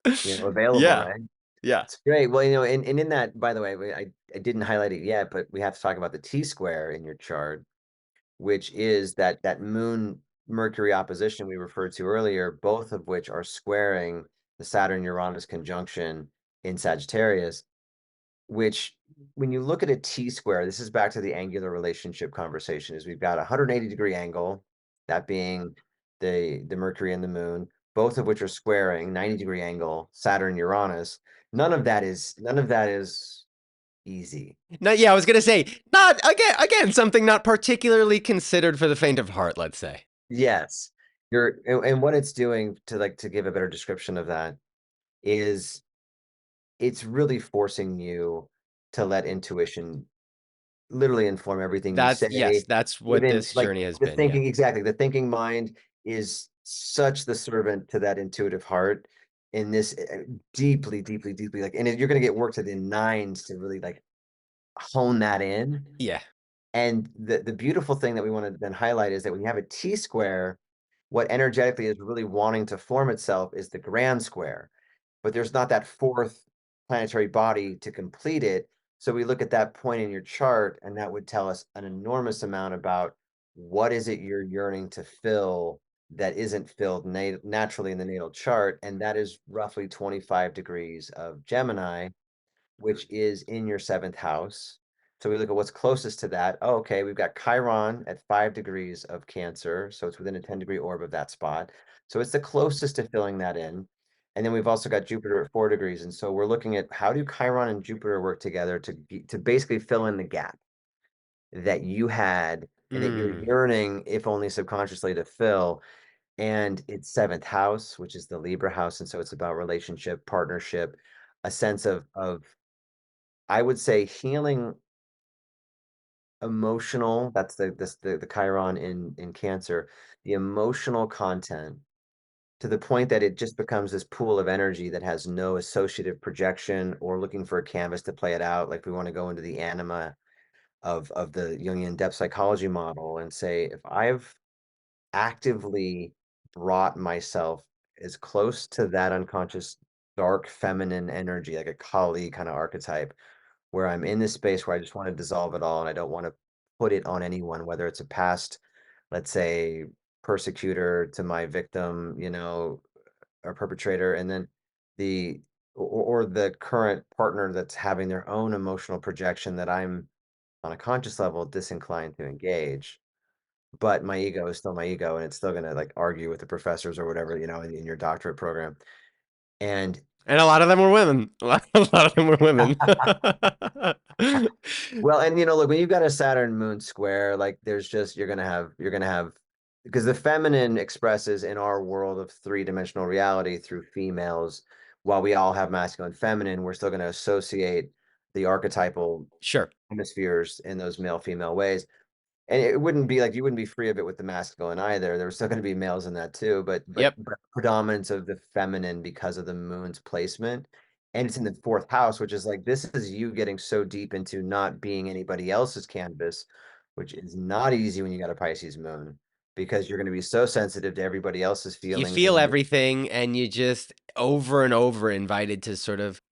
available, Yeah. right? Yeah. It's great. Well, and in that, by the way, I didn't highlight it yet, but we have to talk about the T square in your chart, which is that moon Mercury opposition we referred to earlier, both of which are squaring the Saturn Uranus conjunction in Sagittarius, which when you look at a T square, this is back to the angular relationship conversation, is we've got a 180-degree angle, that being the Mercury and the moon, both of which are squaring 90-degree angle, Saturn Uranus. None of that is easy. No, yeah, I was gonna say, not again, something not particularly considered for the faint of heart, let's say. Yes. And what it's doing, to give a better description of that, is it's really forcing you to let intuition literally inform everything you Yes, say. that's what Even this like journey has the been. Yeah. thinking, exactly. The thinking mind is such the servant to that intuitive heart in this deeply, deeply, deeply like, and you're going to get work to the nines to really like hone that in. Yeah. And the beautiful thing that we want to then highlight is that when you have a T square, what energetically is really wanting to form itself is the grand square, but there's not that fourth planetary body to complete it. So we look at that point in your chart, and that would tell us an enormous amount about what is it you're yearning to fill that isn't filled naturally in the natal chart, and that is roughly 25 degrees of Gemini, which is in your seventh house. So we look at what's closest to that. Oh, okay, we've got Chiron at 5 degrees of Cancer. So it's within a 10-degree orb of that spot. So it's the closest to filling that in. And then we've also got Jupiter at 4 degrees. And so we're looking at how do Chiron and Jupiter work together to basically fill in the gap that you had and that you're Mm. yearning, if only subconsciously, to fill. And it's seventh house, which is the Libra house. And so it's about relationship, partnership, a sense of I would say healing emotional, that's the Chiron in Cancer, the emotional content to the point that it just becomes this pool of energy that has no associative projection or looking for a canvas to play it out. Like we want to go into the anima of the Jungian depth psychology model and say, if I've actively brought myself as close to that unconscious dark feminine energy, like a Kali kind of archetype, where I'm in this space where I just want to dissolve it all and I don't want to put it on anyone, whether it's a past, let's say, persecutor to my victim, or perpetrator, and then the or the current partner that's having their own emotional projection that I'm on a conscious level disinclined to engage. But my ego is still my ego, and it's still gonna like argue with the professors or whatever, in your doctorate program. And And a lot of them were women. A lot of them were women. well, and look, when you've got a Saturn moon square, like you're gonna have because the feminine expresses in our world of three-dimensional reality through females, while we all have masculine and feminine, we're still gonna associate the archetypal Sure. hemispheres in those male-female ways. And it wouldn't be like you wouldn't be free of it with the masculine either. There was still going to be males in that too, Yep. but predominance of the feminine because of the moon's placement. And it's in the fourth house, which is like this is you getting so deep into not being anybody else's canvas, which is not easy when you got a Pisces moon because you're going to be so sensitive to everybody else's You feelings feel and everything, and you just over and over invited to sort of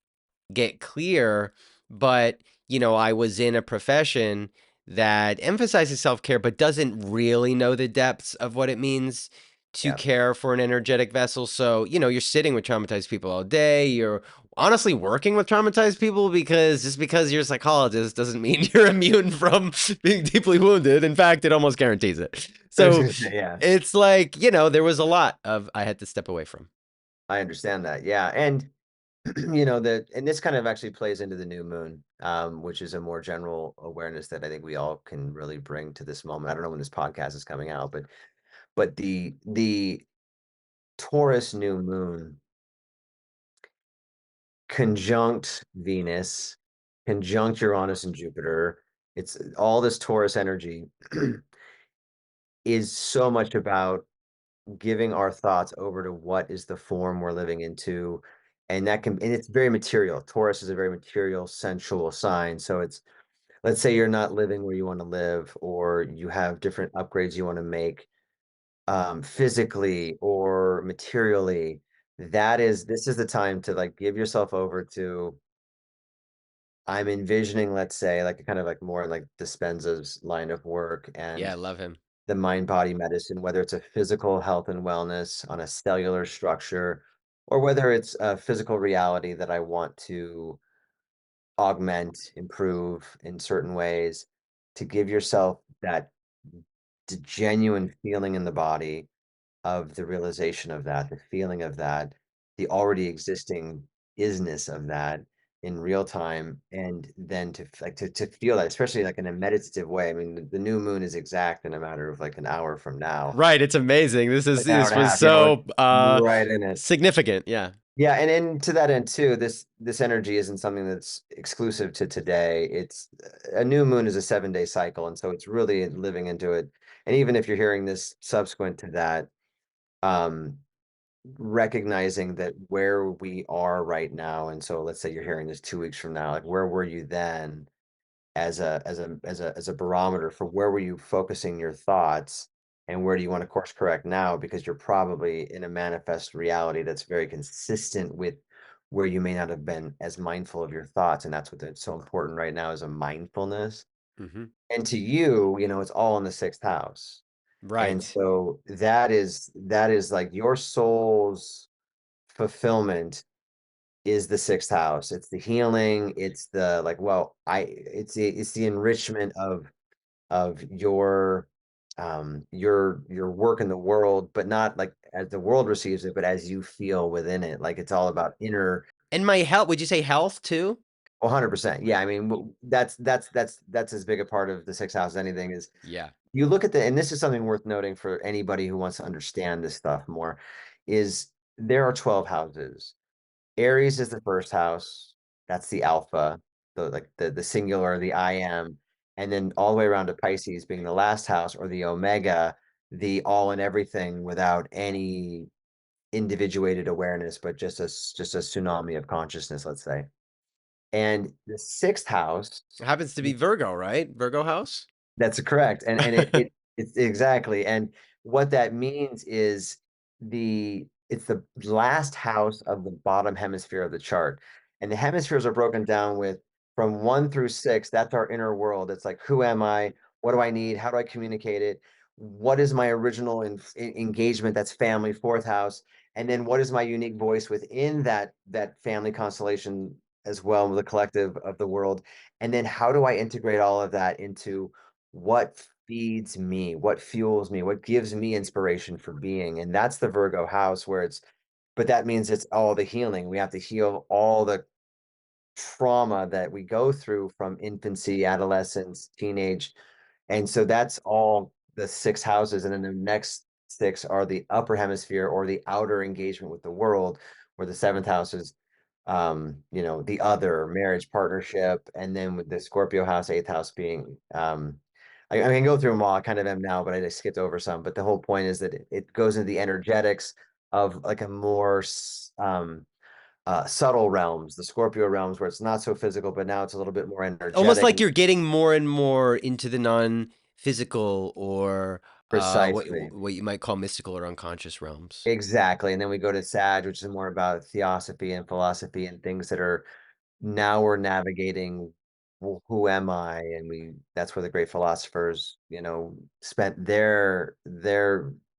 get clear. But, I was in a profession that emphasizes self care, but doesn't really know the depths of what it means to yeah. care for an energetic vessel. So, you're sitting with traumatized people all day. You're honestly working with traumatized people because just because you're a psychologist doesn't mean you're immune from being deeply wounded. In fact, it almost guarantees it. I was So gonna say, yeah, it's like, there was a lot of I had to step away from. I understand that. Yeah. And and this kind of actually plays into the new moon, which is a more general awareness that I think we all can really bring to this moment. I don't know when this podcast is coming out, but the Taurus new moon conjunct Venus, conjunct Uranus and Jupiter. It's all this Taurus energy is so much about giving our thoughts over to what is the form we're living into. And it's very material. Taurus is a very material, sensual sign. So let's say you're not living where you want to live, or you have different upgrades you want to make, physically or materially. this is the time to like give yourself over to, I'm envisioning, let's say, like a kind of like more like Dispenza's line of work Yeah, I and love him. the mind body medicine, whether it's a physical health and wellness on a cellular structure, or whether it's a physical reality that I want to augment, improve in certain ways, to give yourself that genuine feeling in the body of the realization of that, the feeling of that, the already existing isness of that in real time, and then to like to feel that, especially like in a meditative way. I mean, the new moon is exact in a matter of like an hour from now, Right, it's amazing. like an hour This and a was half. Yeah, we're so right in it. significant. Yeah. Yeah, and to that end too, this energy isn't something that's exclusive to today. It's a new moon is a 7-day cycle, and so it's really living into it. And even if you're hearing this subsequent to that, um, recognizing that where we are right now, and so let's say you're hearing this 2 weeks from now, like where were you then as a barometer for where were you focusing your thoughts, and where do you want to course correct now, because you're probably in a manifest reality that's very consistent with where you may not have been as mindful of your thoughts, and that's what's so important right now is a mindfulness. Hmm. And to you, it's all in the sixth house. And Right. so that is like your soul's fulfillment is the sixth house. It's the healing, it's the like, well, it's the enrichment of your work in the world, but not like as the world receives it, but as you feel within it. Like it's all about inner. And my health, would you say health too? 100%. Yeah, I mean, that's as big a part of the sixth house as anything is. Yeah. You look at and this is something worth noting for anybody who wants to understand this stuff more, is there are 12 houses. Aries is the first house. That's the alpha, the singular, the I am, and then all the way around to Pisces being the last house, or the omega, the all and everything without any individuated awareness, but just a tsunami of consciousness, let's say. And the sixth house, It happens to be Virgo, right? Virgo house? that's correct. And it's exactly. And what that means is it's the last house of the bottom hemisphere of the chart. And the hemispheres are broken down with from 1 through 6. That's our inner world. It's like, who am I? What do I need? How do I communicate it? What is my original engagement? That's family, fourth house. And then what is my unique voice within that family constellation as well, the collective of the world? And then how do I integrate all of that into what feeds me, what fuels me, what gives me inspiration for being? And that's the Virgo house where but that means it's all the healing. We have to heal all the trauma that we go through from infancy, adolescence, teenage. And so that's all the 6 houses. And then the next 6 are the upper hemisphere, or the outer engagement with the world, where the seventh house is, the other marriage, partnership. And then with the Scorpio house, eighth house being, I can go through them all. I kind of am now, but I just skipped over some. But the whole point is that it goes into the energetics of like a more, subtle realms, the Scorpio realms, where it's not so physical, but now it's a little bit more Almost energetic. like you're getting more and more into the non-physical or Precisely. what you might call mystical or unconscious realms. Exactly. And then we go to Sag, which is more about theosophy and philosophy and things that are now we're navigating, well, who am I? And that's where the great philosophers, spent their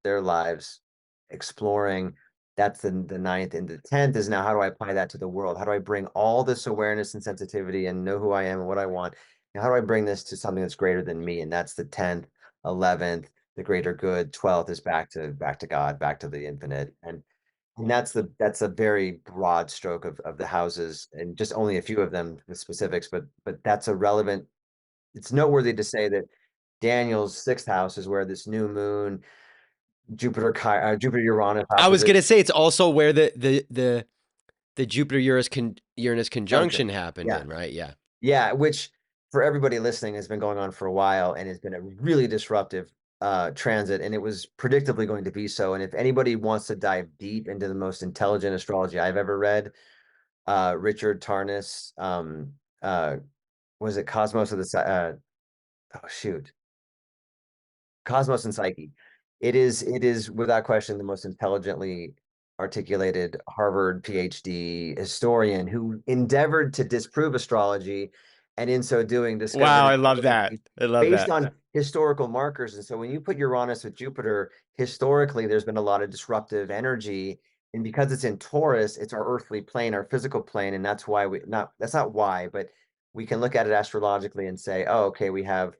lives exploring. That's the ninth. And the 10th is now, how do I apply that to the world? How do I bring all this awareness and sensitivity and know who I am and what I want? And how do I bring this to something that's greater than me? And that's the 10th, 11th, the greater good. 12th is back to God, back to the infinite. And that's a very broad stroke of the houses, and just only a few of them with specifics, but that's a relevant. It's noteworthy to say that Daniel's sixth house is where this new moon, Jupiter Uranus I was opposite gonna say it's also where the Jupiter Uranus conjunction junction. happened Yeah, in, right? Yeah. yeah, which for everybody listening has been going on for a while and has been a really disruptive transit, and it was predictably going to be so. And if anybody wants to dive deep into the most intelligent astrology I've ever read, Richard Tarnas, uh, was it Cosmos of the oh shoot, Cosmos and Psyche. It is without question the most intelligently articulated Harvard PhD historian who endeavored to disprove astrology, and in so doing Wow, discovered I it love that. I love based that. on historical markers. And so when you put Uranus with Jupiter, historically, there's been a lot of disruptive energy. And because it's in Taurus, it's our earthly plane, our physical plane. And that's why that's not why, but we can look at it astrologically and say, oh, okay, we have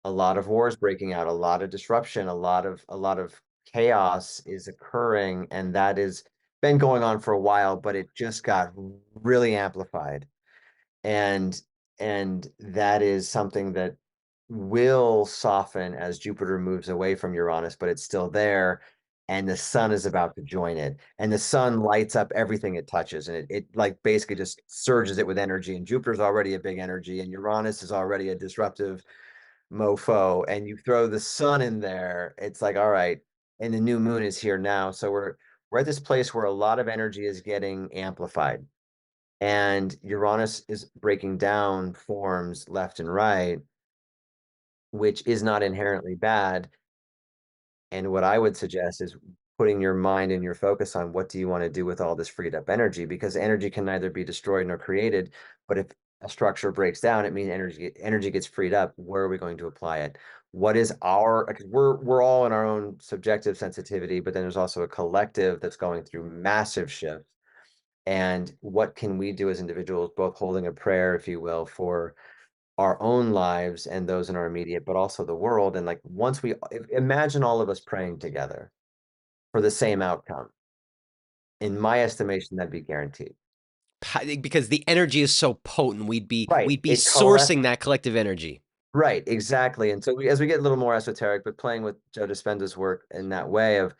a lot of wars breaking out, a lot of disruption, a lot of chaos is occurring, and that has been going on for a while, but it just got really amplified. And that is something that will soften as Jupiter moves away from Uranus, but it's still there. And the sun is about to join it. And the sun lights up everything it touches. And it like basically just surges it with energy. And Jupiter's already a big energy, and Uranus is already a disruptive mofo. And you throw the sun in there, it's like, all right, and the new moon is here now. So we're at this place where a lot of energy is getting amplified. And Uranus is breaking down forms left and right, which is not inherently bad. And what I would suggest is putting your mind and your focus on what do you want to do with all this freed up energy, because energy can neither be destroyed nor created. But if a structure breaks down, it means energy gets freed up. Where are we going to apply it? What is our, because we're all in our own subjective sensitivity, but then there's also a collective that's going through massive shifts. And what can we do as individuals, both holding a prayer, if you will, for our own lives and those in our immediate, but also the world. And like once imagine all of us praying together for the same outcome. In my estimation, that'd be guaranteed. Because the energy is so potent, Right. we'd be It collect sourcing that collective energy. right, exactly. And so as we get a little more esoteric, but playing with Joe Dispenza's work in that way of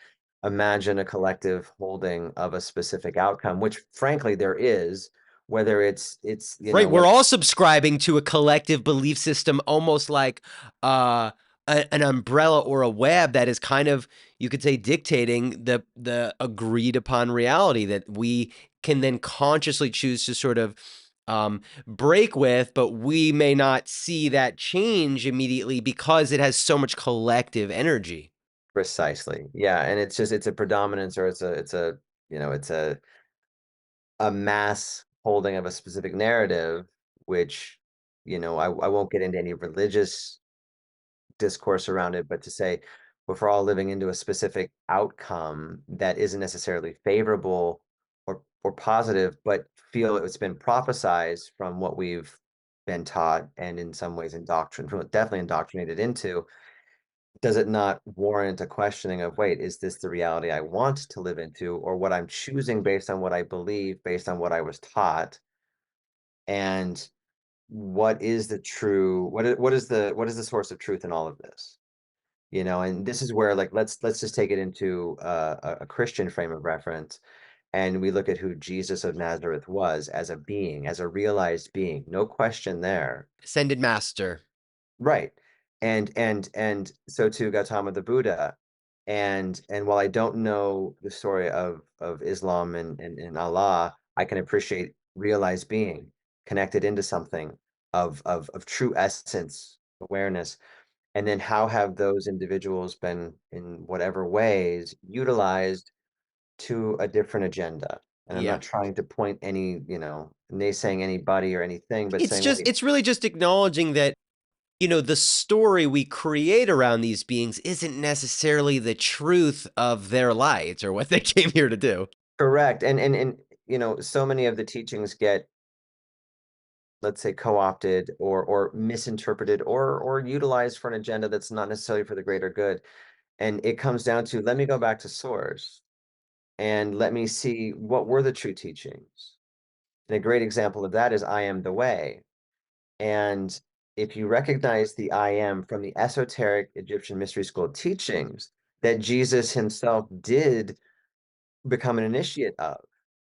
imagine a collective holding of a specific outcome, which frankly there is, whether it's Right, we're whether all subscribing to a collective belief system, almost like an umbrella or a web that is kind of, you could say, dictating the agreed upon reality that we can then consciously choose to sort of break with, but we may not see that change immediately because it has so much collective energy. precisely. Yeah. And it's a predominance, or it's a mass holding of a specific narrative, which, I won't get into any religious discourse around it, but to say, if we're all living into a specific outcome that isn't necessarily favorable or positive, but feel it's been prophesized from what we've been taught and in some ways definitely indoctrinated into, does it not warrant a questioning of, wait, is this the reality I want to live into, or what I'm choosing based on what I believe, based on what I was taught? And what is the true, what is the source of truth in all of this? And this is where, like, let's just take it into a Christian frame of reference, and we look at who Jesus of Nazareth was as a being, as a realized being, no question there. Ascended master. Right. And so too Gautama the Buddha. And while I don't know the story of Islam and Allah, I can appreciate realized being connected into something of true essence, awareness. And then how have those individuals been, in whatever ways, utilized to a different agenda? And I'm Yeah. not trying to point any, naysaying anybody or anything, but saying, wait, It's really just acknowledging that, the story we create around these beings isn't necessarily the truth of their lives or what they came here to do. correct. And so many of the teachings get, let's say, co-opted or misinterpreted or utilized for an agenda that's not necessarily for the greater good. And it comes down to, let me go back to source and let me see what were the true teachings. And a great example of that is I am the way. And if you recognize the I am from the esoteric Egyptian mystery school teachings that Jesus himself did become an initiate of,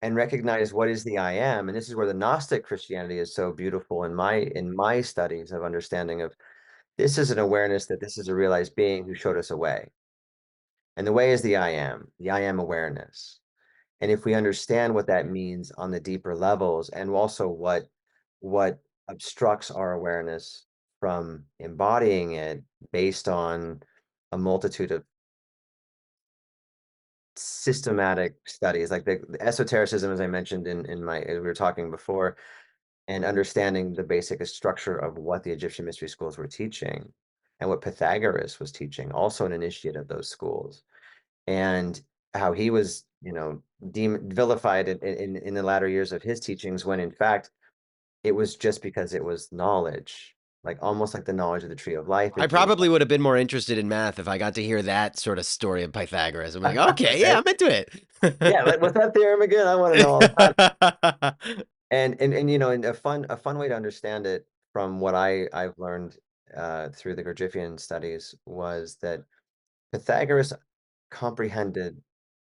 and recognize what is the I am. And this is where the Gnostic Christianity is so beautiful in my studies of understanding of, this is an awareness that this is a realized being who showed us a way. And the way is the I am awareness. And if we understand what that means on the deeper levels, and also what obstructs our awareness from embodying it based on a multitude of systematic studies, like the esotericism, as I mentioned as we were talking before, and understanding the basic structure of what the Egyptian mystery schools were teaching and what Pythagoras was teaching, also an initiate of those schools, and how he was, vilified in the latter years of his teachings, when in fact it was just because it was knowledge, like almost like the knowledge of the tree of life. I It came probably would have been more interested in math if I got to hear that sort of story of Pythagoras. I'm like, okay, yeah, okay. I'm into Yeah, what's that theorem again? I want to know all about it. and a fun way to understand it from what I've learned through the Gurdjieffian studies was that Pythagoras comprehended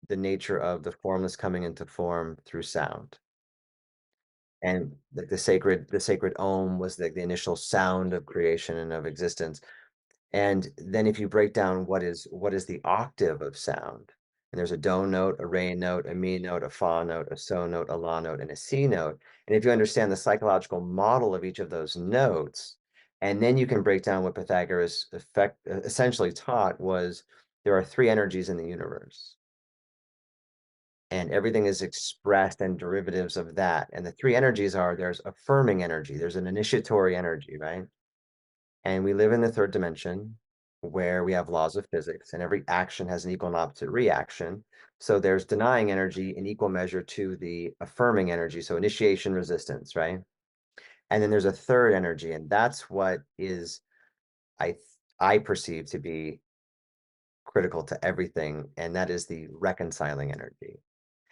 the nature of the formless coming into form through sound. And like the sacred Om was the initial sound of creation and of existence. And then if you break down what is the octave of sound, and there's a do note, a re note, a mi note, a fa note, a so note, a la note, and a si note. And if you understand the psychological model of each of those notes, and then you can break down what Pythagoras essentially taught was there are three energies in the universe, and everything is expressed and derivatives of that. And the three energies are there's affirming energy, there's an initiatory energy, right? And we live in the third dimension where we have laws of physics and every action has an equal and opposite reaction. So there's denying energy in equal measure to the affirming energy. So initiation, resistance, right? And then there's a third energy, and that's what is I I perceive to be critical to everything, and that is the reconciling energy.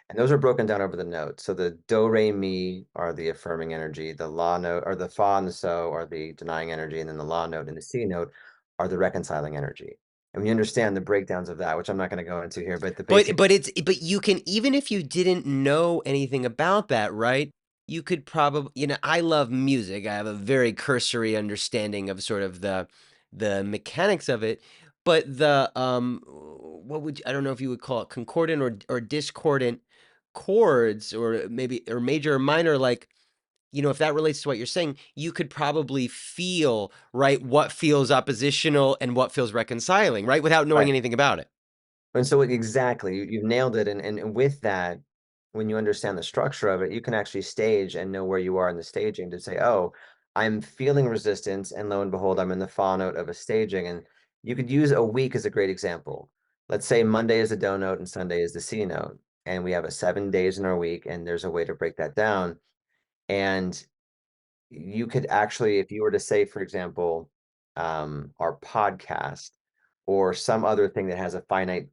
And those are broken down over the notes. So the do, re, mi are the affirming energy. The la note or the fa and the so are the denying energy. And then the la note and the si note are the reconciling energy. And when you understand the breakdowns of that, which I'm not going to go into here, but the basic. But you can, even if you didn't know anything about that, right? You could probably, I love music. I have a very cursory understanding of sort of the mechanics of it, but I don't know if you would call it concordant or discordant chords, or maybe or major or minor, like, if that relates to what you're saying, you could probably feel, right, what feels oppositional and what feels reconciling, right, without knowing Right. anything about it. And so exactly, you've nailed it. And with that, when you understand the structure of it, you can actually stage and know where you are in the staging to say, oh, I'm feeling resistance. And lo and behold, I'm in the fa note of a staging. And you could use a week as a great example. Let's say Monday is the do note and Sunday is the C note. And we have 7 days in our week, and there's a way to break that down. And you could actually, if you were to say, for example, our podcast or some other thing that has a finite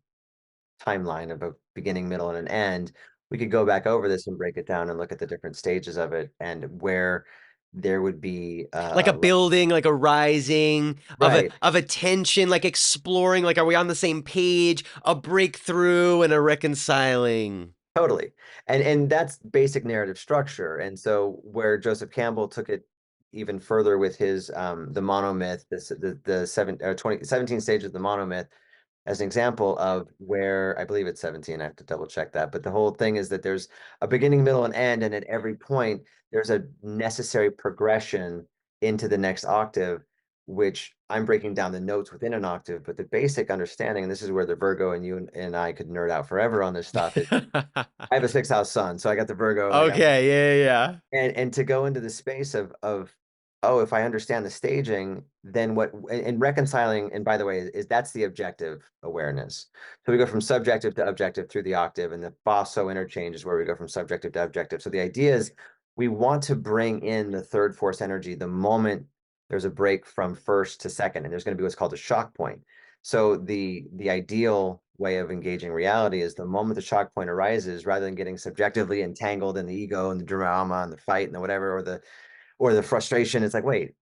timeline of a beginning, middle, and an end, we could go back over this and break it down and look at the different stages of it and where there would be Like a building, like a rising right. of a tension, like exploring, like, are we on the same page? A breakthrough and a reconciling. Totally. And that's basic narrative structure. And so where Joseph Campbell took it even further with his the monomyth, the 17 stages of the monomyth, as an example of where I believe it's 17. I have to double check that. But the whole thing is that there's a beginning, middle, and end, and at every point there's a necessary progression into the next octave, which I'm breaking down the notes within an octave. But the basic understanding, and this is where the Virgo and you and I could nerd out forever on this stuff, is I have a sixth house sun, so I got the Virgo, like I'm Okay, yeah. and to go into the space of oh, if I understand the staging, then what and reconciling, and by the way, is that's the objective awareness. So we go from subjective to objective through the octave, and the basso interchange is where we go from subjective to objective. So the idea is we want to bring in the third force energy the moment there's a break from first to second, and there's going to be what's called a shock point. So the ideal way of engaging reality is the moment the shock point arises, rather than getting subjectively entangled in the ego and the drama and the fight and the whatever, or the frustration, it's like, wait,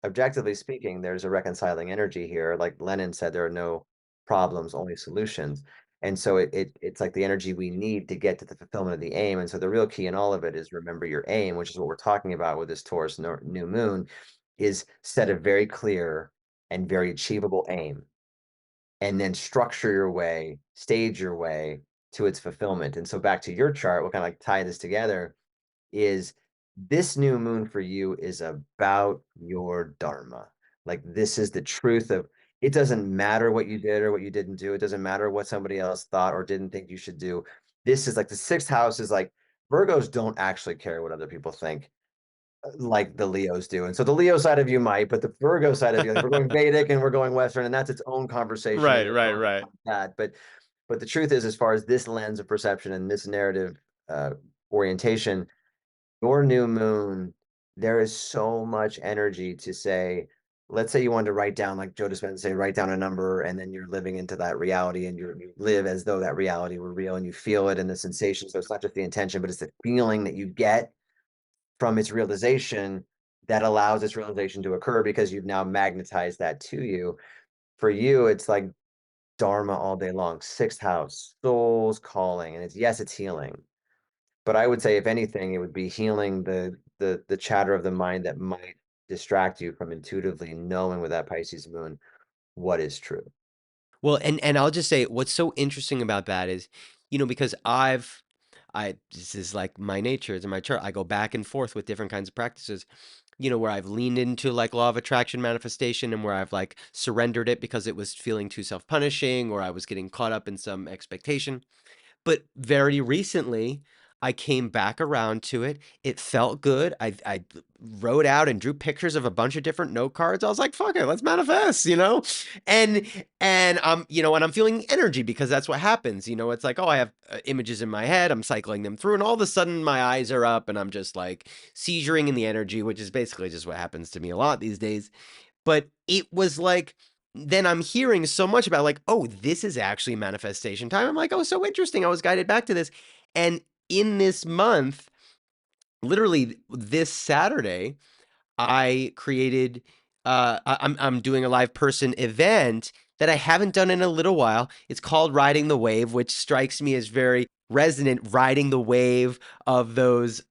objectively speaking, there's a reconciling energy here. Like Lenin said, there are no problems, only solutions. And so it's like the energy we need to get to the fulfillment of the aim. And so the real key in all of it is remember your aim, which is what we're talking about with this Taurus new moon, is set a very clear and very achievable aim, and then structure your way, stage your way to its fulfillment. And so back to your chart, we'll kind of like tie this together, is this new moon for you is about your dharma. Like this is the truth of it doesn't matter what you did or what you didn't do. It doesn't matter what somebody else thought or didn't think you should do. This is like the sixth house is like Virgos don't actually care what other people think like the Leos do. And so the Leo side of you might, but the Virgo side of you, like we're going Vedic and we're going Western, and that's its own conversation Right, in its right, own right. that. But the truth is, as far as this lens of perception and this narrative orientation, your new moon, there is so much energy to say, let's say you wanted to write down, like Joe Dispenza say, write down a number, and then you're living into that reality and you live as though that reality were real and you feel it and the sensation. So it's not just the intention, but it's the feeling that you get from its realization that allows its realization to occur because you've now magnetized that to you. For you, it's like Dharma all day long, sixth house, soul's calling. And it's yes, it's healing. But I would say, if anything, it would be healing the chatter of the mind that might distract you from intuitively knowing with that Pisces moon what is true. Well, and I'll just say what's so interesting about that is, because I this is like my nature, it's in my chart. I go back and forth with different kinds of practices, where I've leaned into like law of attraction manifestation and where I've like surrendered it because it was feeling too self-punishing or I was getting caught up in some expectation. But very recently, I came back around to it. It felt good. I wrote out and drew pictures of a bunch of different note cards. I was like, "Fuck it, let's manifest," and and I'm feeling energy because that's what happens. It's like, oh, I have images in my head. I'm cycling them through, and all of a sudden, my eyes are up, and I'm just like seizuring in the energy, which is basically just what happens to me a lot these days. But it was like, then I'm hearing so much about like, oh, this is actually manifestation time. I'm like, oh, so interesting. I was guided back to this. And in this month, literally this Saturday, I created I'm doing a live person event that I haven't done in a little while. It's called Riding the Wave, which strikes me as very resonant, riding the wave of those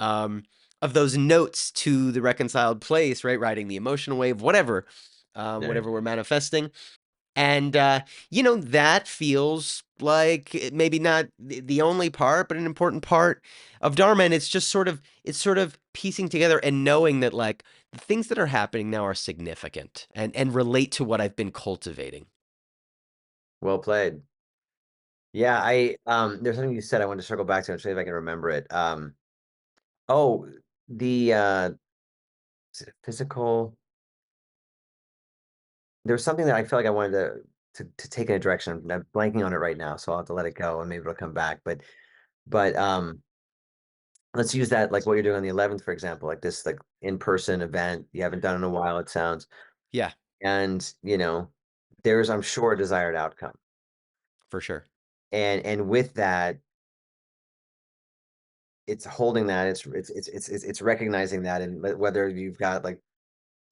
notes to the reconciled place, right? Riding the emotional wave, whatever. Right. Whatever we're manifesting. And that feels like maybe not the only part, but an important part of Dharma. And it's sort of piecing together and knowing that like the things that are happening now are significant and relate to what I've been cultivating. Well played. Yeah, there's something you said I wanted to circle back to and see if I can remember it. Oh, the is it physical? There's something that I feel like I wanted to take in a direction. I'm blanking on it right now, so I'll have to let it go and maybe it'll come back. But let's use that like what you're doing on the 11th, for example, like this like in-person event you haven't done in a while, it sounds. Yeah, And there's, I'm sure, a desired outcome. for sure. And with that, it's holding that, it's recognizing that, and whether you've got like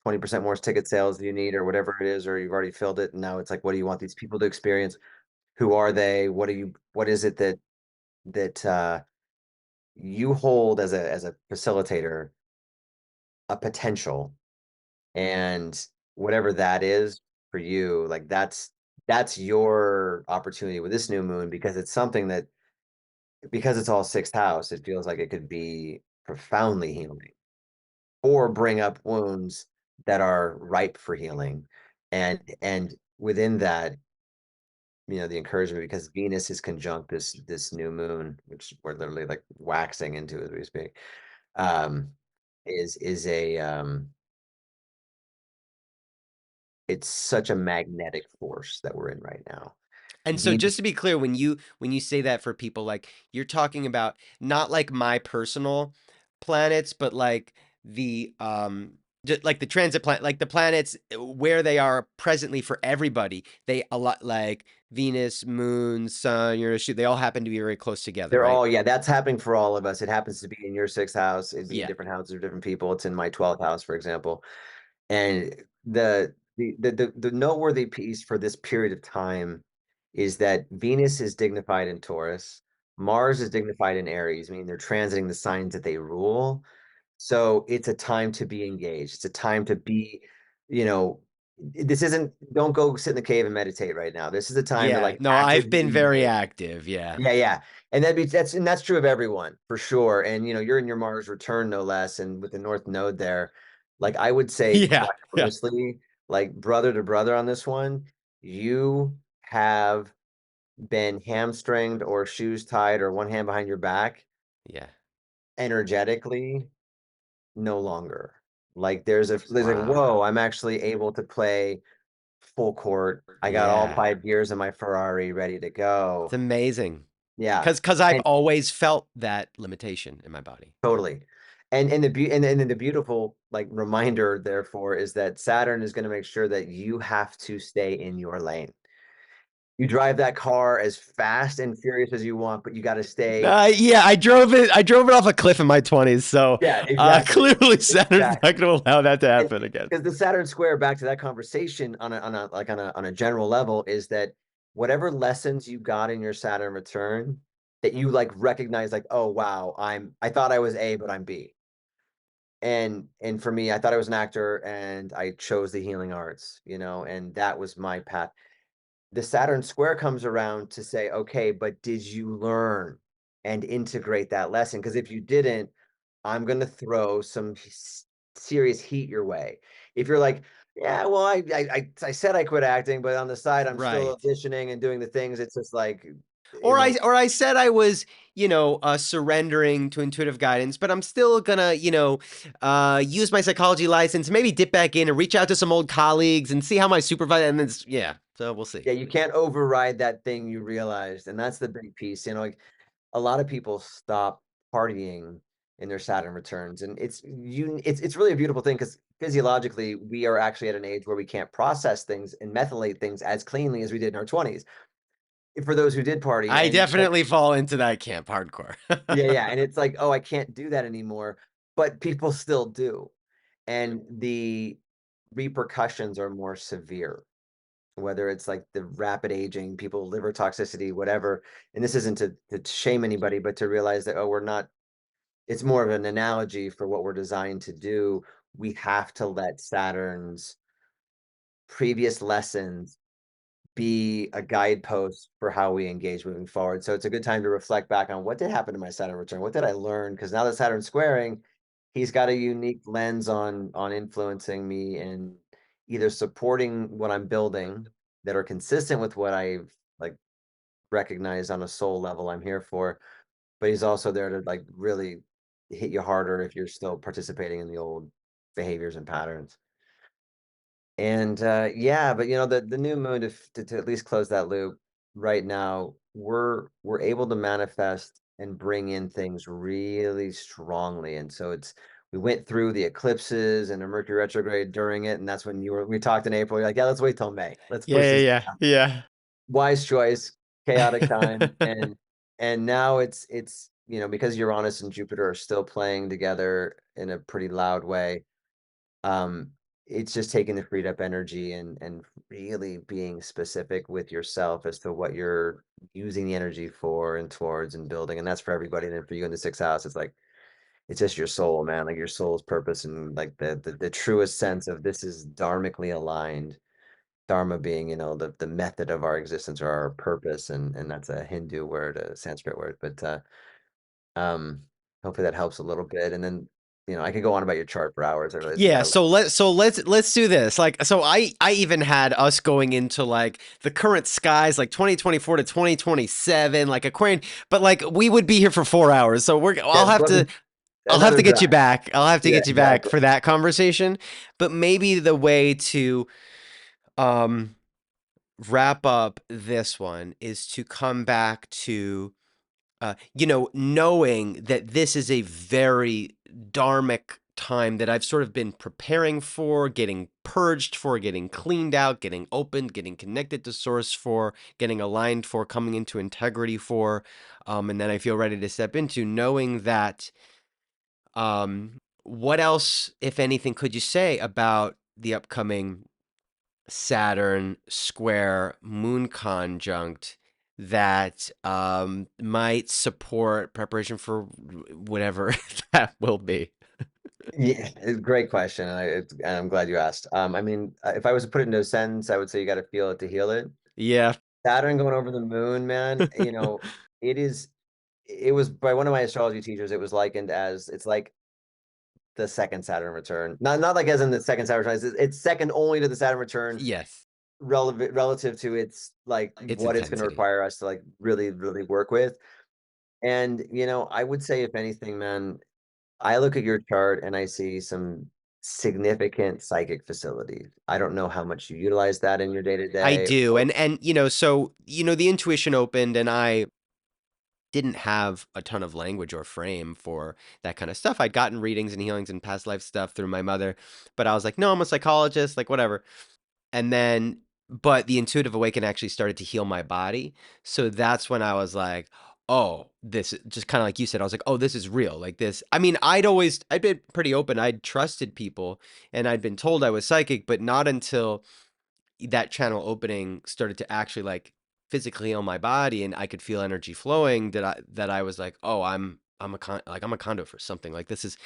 20% more ticket sales than you need or whatever it is, or you've already filled it, and now it's like, what do you want these people to experience? Who are they? What is it that you hold as a facilitator, a potential, and whatever that is for you, like that's your opportunity with this new moon, because it's something that, because it's all sixth house, it feels like it could be profoundly healing or bring up wounds that are ripe for healing. And within that, the encouragement, because Venus is conjunct this new moon, which we're literally like waxing into as we speak, um, is a it's such a magnetic force that we're in right now. And so Venus, just to be clear, when you say that for people, like you're talking about not like my personal planets, but like the just like the transit planet, like the planets where they are presently for everybody. They a lot like Venus, Moon, Sun, Uranus, they all happen to be very close together, they're right? all, yeah, that's happening for all of us. It happens to be in your sixth house. It'd be in Yeah, different houses of different people. It's in my 12th house, for example. And the noteworthy piece for this period of time is that Venus is dignified in Taurus, Mars is dignified in Aries, meaning they're transiting the signs that they rule. So it's a time to be engaged. It's a time to be, you know, this isn't, don't go sit in the cave and meditate right now. This is a time to yeah. like No, I've actively been very engage. active. Yeah, Yeah, yeah. And that's true of everyone for sure. And you're in your Mars return no less, and with the North Node there, like I would say yeah, quite yeah. honestly, like brother to brother on this one, you have been hamstringed or shoes tied or one hand behind your back Yeah. energetically, no longer. Like there's like, whoa, Wow. I'm actually able to play full court. I got all Yeah. 5 gears in my Ferrari ready to It's go. amazing. Yeah. Cause I've And always felt that limitation in my body. totally. And then the beautiful like reminder therefore is that Saturn is going to make sure that you have to stay in your lane. You drive that car as fast and furious as you want, but you got to stay. Yeah, I drove it. I drove it off a cliff in my 20s. So Yeah, exactly. clearly, Saturn's Exactly. not going to allow that to And happen again. because the Saturn square, back to that conversation on a general level, is that whatever lessons you got in your Saturn return that you like recognize, like, oh wow, I thought I was A, but I'm B. And for me, I thought I was an actor and I chose the healing arts, and that was my path. The Saturn square comes around to say, okay, but did you learn and integrate that lesson? Because if you didn't, I'm going to throw some serious heat your way. If you're like, yeah, well, I said I quit acting, but on the side, I'm still Right. auditioning and doing the things. It's just like, Or I said I was, surrendering to intuitive guidance, but I'm still gonna, use my psychology license, maybe dip back in and reach out to some old colleagues and see how my supervisor. And then, yeah, so we'll see. yeah, you can't override that thing you realized, and that's the big piece. Like a lot of people stop partying in their Saturn returns, and it's really a beautiful thing because physiologically we are actually at an age where we can't process things and methylate things as cleanly as we did in our 20s. For those who did party, I and like, definitely fall into that camp hardcore. yeah, and it's like, oh, I can't do that anymore, but people still do, and the repercussions are more severe. Whether it's like the rapid aging, people liver toxicity, whatever. And this isn't to shame anybody, but to realize that, oh, we're not, it's more of an analogy for what we're designed to do. We have to let Saturn's previous lessons be a guidepost for how we engage moving forward. So it's a good time to reflect back on what did happen to my Saturn return? What did I learn? Because now that Saturn's squaring, he's got a unique lens on influencing me and either supporting what I'm building that are consistent with what I've like recognized on a soul level I'm here for, but he's also there to like really hit you harder if you're still participating in the old behaviors and patterns. And yeah, but the new moon to at least close that loop right now, we're able to manifest and bring in things really strongly. And so we went through the eclipses and a Mercury retrograde during it, and that's when we talked in April. You're like, yeah, let's wait till May. Let's push Yeah, this. yeah, yeah, Wise choice, chaotic time, and now it's because Uranus and Jupiter are still playing together in a pretty loud way. um, it's just taking the freed up energy and really being specific with yourself as to what you're using the energy for and towards and building. And that's for everybody. And then for you in the sixth house, it's like it's just your soul, man. Like your soul's purpose and like the truest sense of this is dharmically aligned. Dharma being, the method of our existence or our purpose, and that's a Hindu word, a Sanskrit word. But um hopefully that helps a little bit. And then I could go on about your chart for hours. I really yeah. got So let's do this. Like, so I even had us going into like the current skies, like 2024 to 2027, like Aquarian, but like we would be here for 4 hours. So yeah, I'll have another to get you drive. back. I'll have to Yeah, get you back exactly. for that conversation. But maybe the way to um wrap up this one is to come back to knowing that this is a very dharmic time that I've sort of been preparing for, getting purged for, getting cleaned out, getting opened, getting connected to source for, getting aligned for, coming into integrity for, and then I feel ready to step into knowing that. What else, if anything, could you say about the upcoming Saturn square moon conjunct that might support preparation for whatever that will be? Yeah, great question. And I'm glad you asked. I mean, if I was to put it into a sentence, I would say you got to feel it to heal it. Yeah. Saturn going over the moon, man, it is, it was by one of my astrology teachers, it was likened as it's like the second Saturn return. Not like as in the second Saturn return, it's second only to the Saturn return. Yes. relevant relative to its like Its what it's going to intensity. require us to like really really work with. And I would say if anything, man, I look at your chart and I see some significant psychic facilities. I don't know how much you utilize that in your day to I day do. or And so, the intuition opened and I didn't have a ton of language or frame for that kind of stuff. I'd gotten readings and healings and past life stuff through my mother, but I was like, no, I'm a psychologist, like whatever. And then, but the intuitive awaken actually started to heal my body. So that's when I was like, oh, this just kind of like you said, I was like, oh, this is real. Like this. I mean, I'd been pretty open. I'd trusted people and I'd been told I was psychic, but not until that channel opening started to actually like physically heal my body and I could feel energy flowing that I was like, oh, I'm a conduit for something like this is,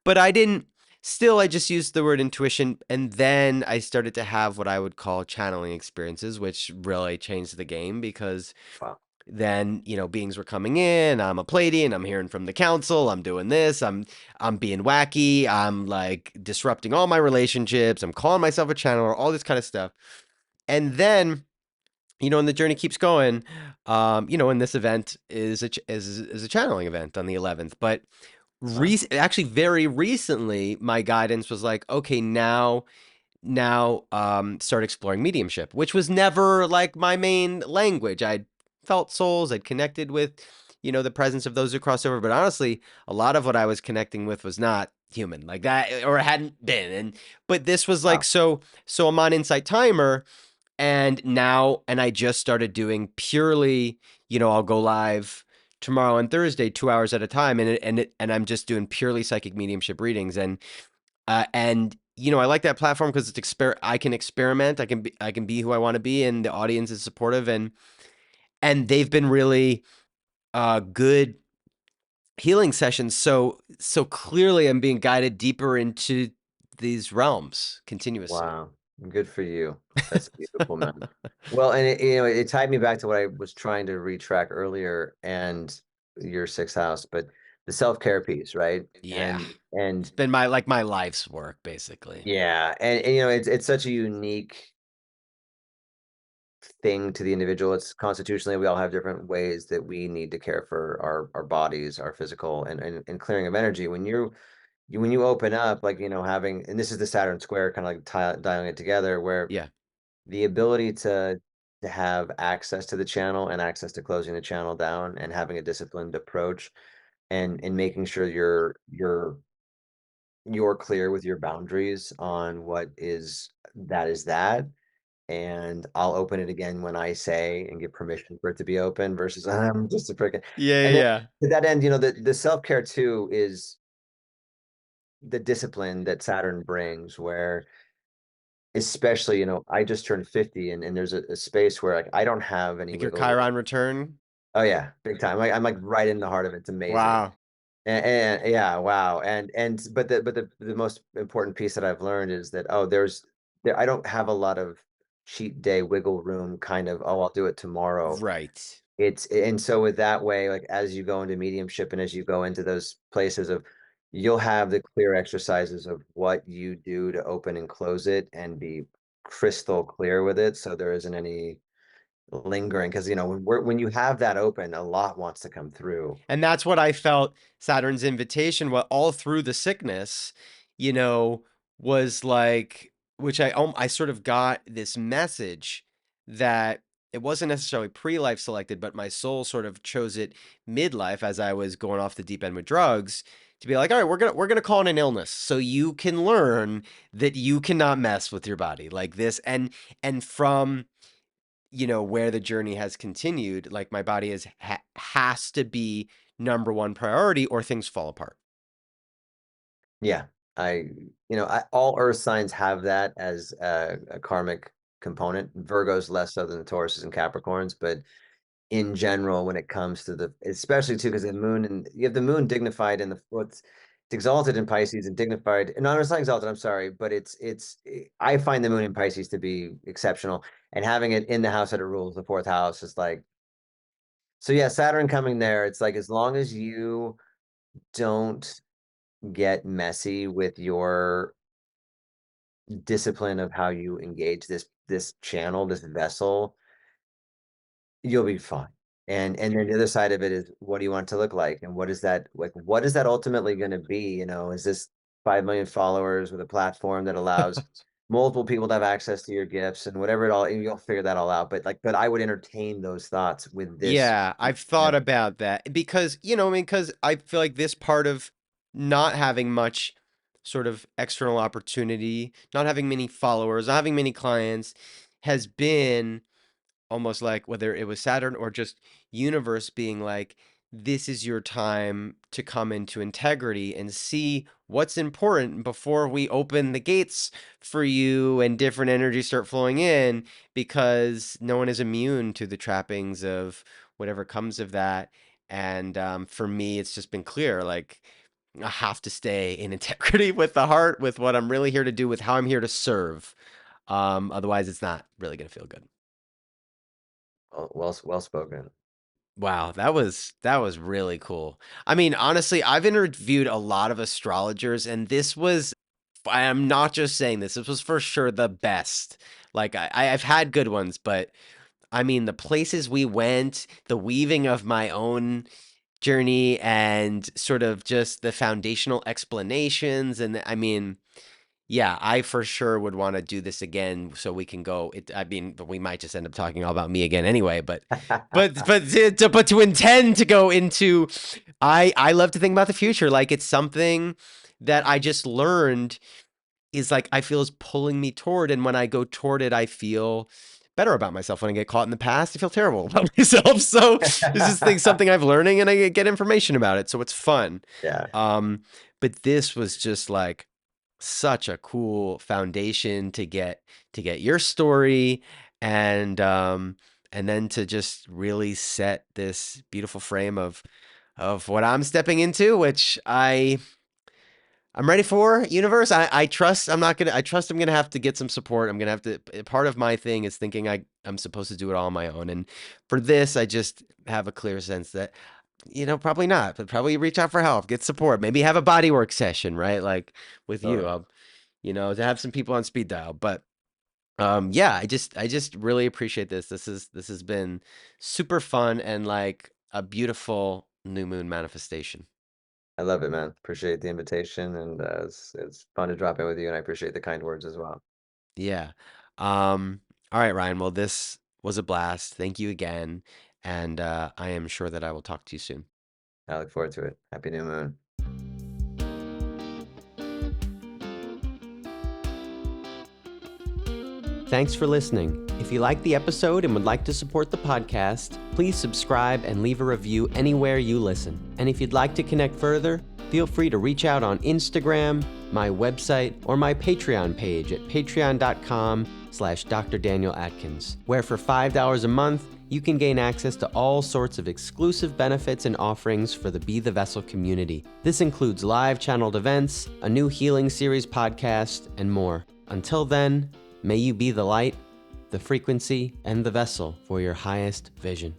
but I didn't. Still, I just used the word intuition, and then I started to have what I would call channeling experiences, which really changed the game because wow. then beings were coming in. I'm a Pleiadian. I'm hearing from the council. I'm doing this. I'm being wacky. I'm like disrupting all my relationships. I'm calling myself a channeler. All this kind of stuff. And then, and the journey keeps going. And this event is a channeling event on the 11th. But Wow. actually, very recently, my guidance was like, okay, now start exploring mediumship, which was never like my main language. I'd felt souls, I'd connected with, the presence of those who cross over. But honestly, a lot of what I was connecting with was not human like that, or it hadn't been. But this was like, Wow. so I'm on Insight Timer and I just started doing purely, I'll go live tomorrow and Thursday, 2 hours at a time, and I'm just doing purely psychic mediumship readings, and I like that platform because I can experiment, I can be who I want to be, and the audience is supportive, and they've been really good healing sessions. So clearly, I'm being guided deeper into these realms continuously. Wow. Good for you. That's beautiful, man. Well, and it tied me back to what I was trying to retrack earlier and your sixth house, but the self-care piece, right? Yeah, And it's been my life's work basically. yeah, and it's such a unique thing to the individual. It's constitutionally, we all have different ways that we need to care for our bodies, our physical and clearing of energy. When you open up, like, having, and this is the Saturn square, kind of like dialing it together, where Yeah. the ability to have access to the channel and access to closing the channel down and having a disciplined approach and making sure you're clear with your boundaries on what is that, and I'll open it again when I say and give permission for it to be open versus I'm just a freaking. Yeah, And then yeah. to that end, the self-care too is the discipline that Saturn brings, where especially, I just turned 50 and there's a space where like I don't have any Like your wiggle room. Chiron return. Oh yeah, big time. I'm like right in the heart of it. It's amazing. Wow. And yeah, wow. And but the most important piece that I've learned is that I don't have a lot of cheat day wiggle room kind of, oh, I'll do it tomorrow. Right. And so with that way, like as you go into mediumship and as you go into those places of, you'll have the clear exercises of what you do to open and close it and be crystal clear with it. So there isn't any lingering, because when you have that open, a lot wants to come through. And that's what I felt Saturn's invitation, what all through the sickness, you know, was like, which I sort of got this message that it wasn't necessarily pre-life selected, but my soul sort of chose it midlife as I was going off the deep end with drugs to be like, all right, we're gonna call it an illness so you can learn that you cannot mess with your body like this, and from where the journey has continued, like my body has to be number one priority or things fall apart. Yeah, all earth signs have that as a karmic component. Virgo's less so than the Tauruses and Capricorns, but in general, when it comes to especially too, because the moon, and you have the moon dignified in it's exalted in Pisces and dignified. No, it's not exalted. I'm sorry, but I find the moon in Pisces to be exceptional, and having it in the house that it rules, the fourth house, is like, so yeah, Saturn coming there. It's like as long as you don't get messy with your discipline of how you engage this channel, this vessel, you'll be fine. And then the other side of it is, what do you want it to look like? And what is that like, what is that ultimately going to be? You know, is this 5 million followers with a platform that allows multiple people to have access to your gifts and whatever it all, and you'll figure that all out. But I would entertain those thoughts with this. Yeah, I've thought about that because, I mean, because I feel like this part of not having much sort of external opportunity, not having many followers, not having many clients has been almost like whether it was Saturn or just universe being like, this is your time to come into integrity and see what's important before we open the gates for you and different energies start flowing in, because no one is immune to the trappings of whatever comes of that. And for me, it's just been clear, like, I have to stay in integrity with the heart, with what I'm really here to do, with how I'm here to serve. Otherwise, it's not really going to feel good. Well spoken. Wow, that was really cool. I mean, honestly, I've interviewed a lot of astrologers, and this was, I am not just saying this was for sure the best. Like I've had good ones, but I mean, the places we went, the weaving of my own journey, and sort of just the foundational explanations, and I mean, yeah, I for sure would want to do this again so we can go. I mean, we might just end up talking all about me again anyway, but to intend to go into, I love to think about the future. Like it's something that I just learned is like I feel is pulling me toward, and when I go toward it, I feel better about myself. When I get caught in the past, I feel terrible about myself. So this is something I've learning, and I get information about it, so it's fun. Yeah. But this was just like such a cool foundation to get your story, and then to just really set this beautiful frame of what I'm stepping into, which I'm ready for. Universe, I trust I trust I'm gonna have to get some support. I'm gonna have to, part of my thing is thinking I'm supposed to do it all on my own. And for this, I just have a clear sense that, probably not, but probably reach out for help, get support, maybe have a bodywork session, right? Like with you. Totally. To have some people on speed dial. But yeah, I just really appreciate this. This has been super fun and like a beautiful new moon manifestation. I love it, man. Appreciate the invitation, and it's fun to drop in with you, and I appreciate the kind words as well. Yeah. All right, Ryan. Well, this was a blast. Thank you again. And I am sure that I will talk to you soon. I look forward to it. Happy new moon. Thanks for listening. If you liked the episode and would like to support the podcast, please subscribe and leave a review anywhere you listen. And if you'd like to connect further, feel free to reach out on Instagram, my website, or my Patreon page at patreon.com/Dr. Daniel Atkins, where for $5 a month, you can gain access to all sorts of exclusive benefits and offerings for the Be the Vessel community. This includes live channeled events, a new healing series podcast, and more. Until then, may you be the light, the frequency, and the vessel for your highest vision.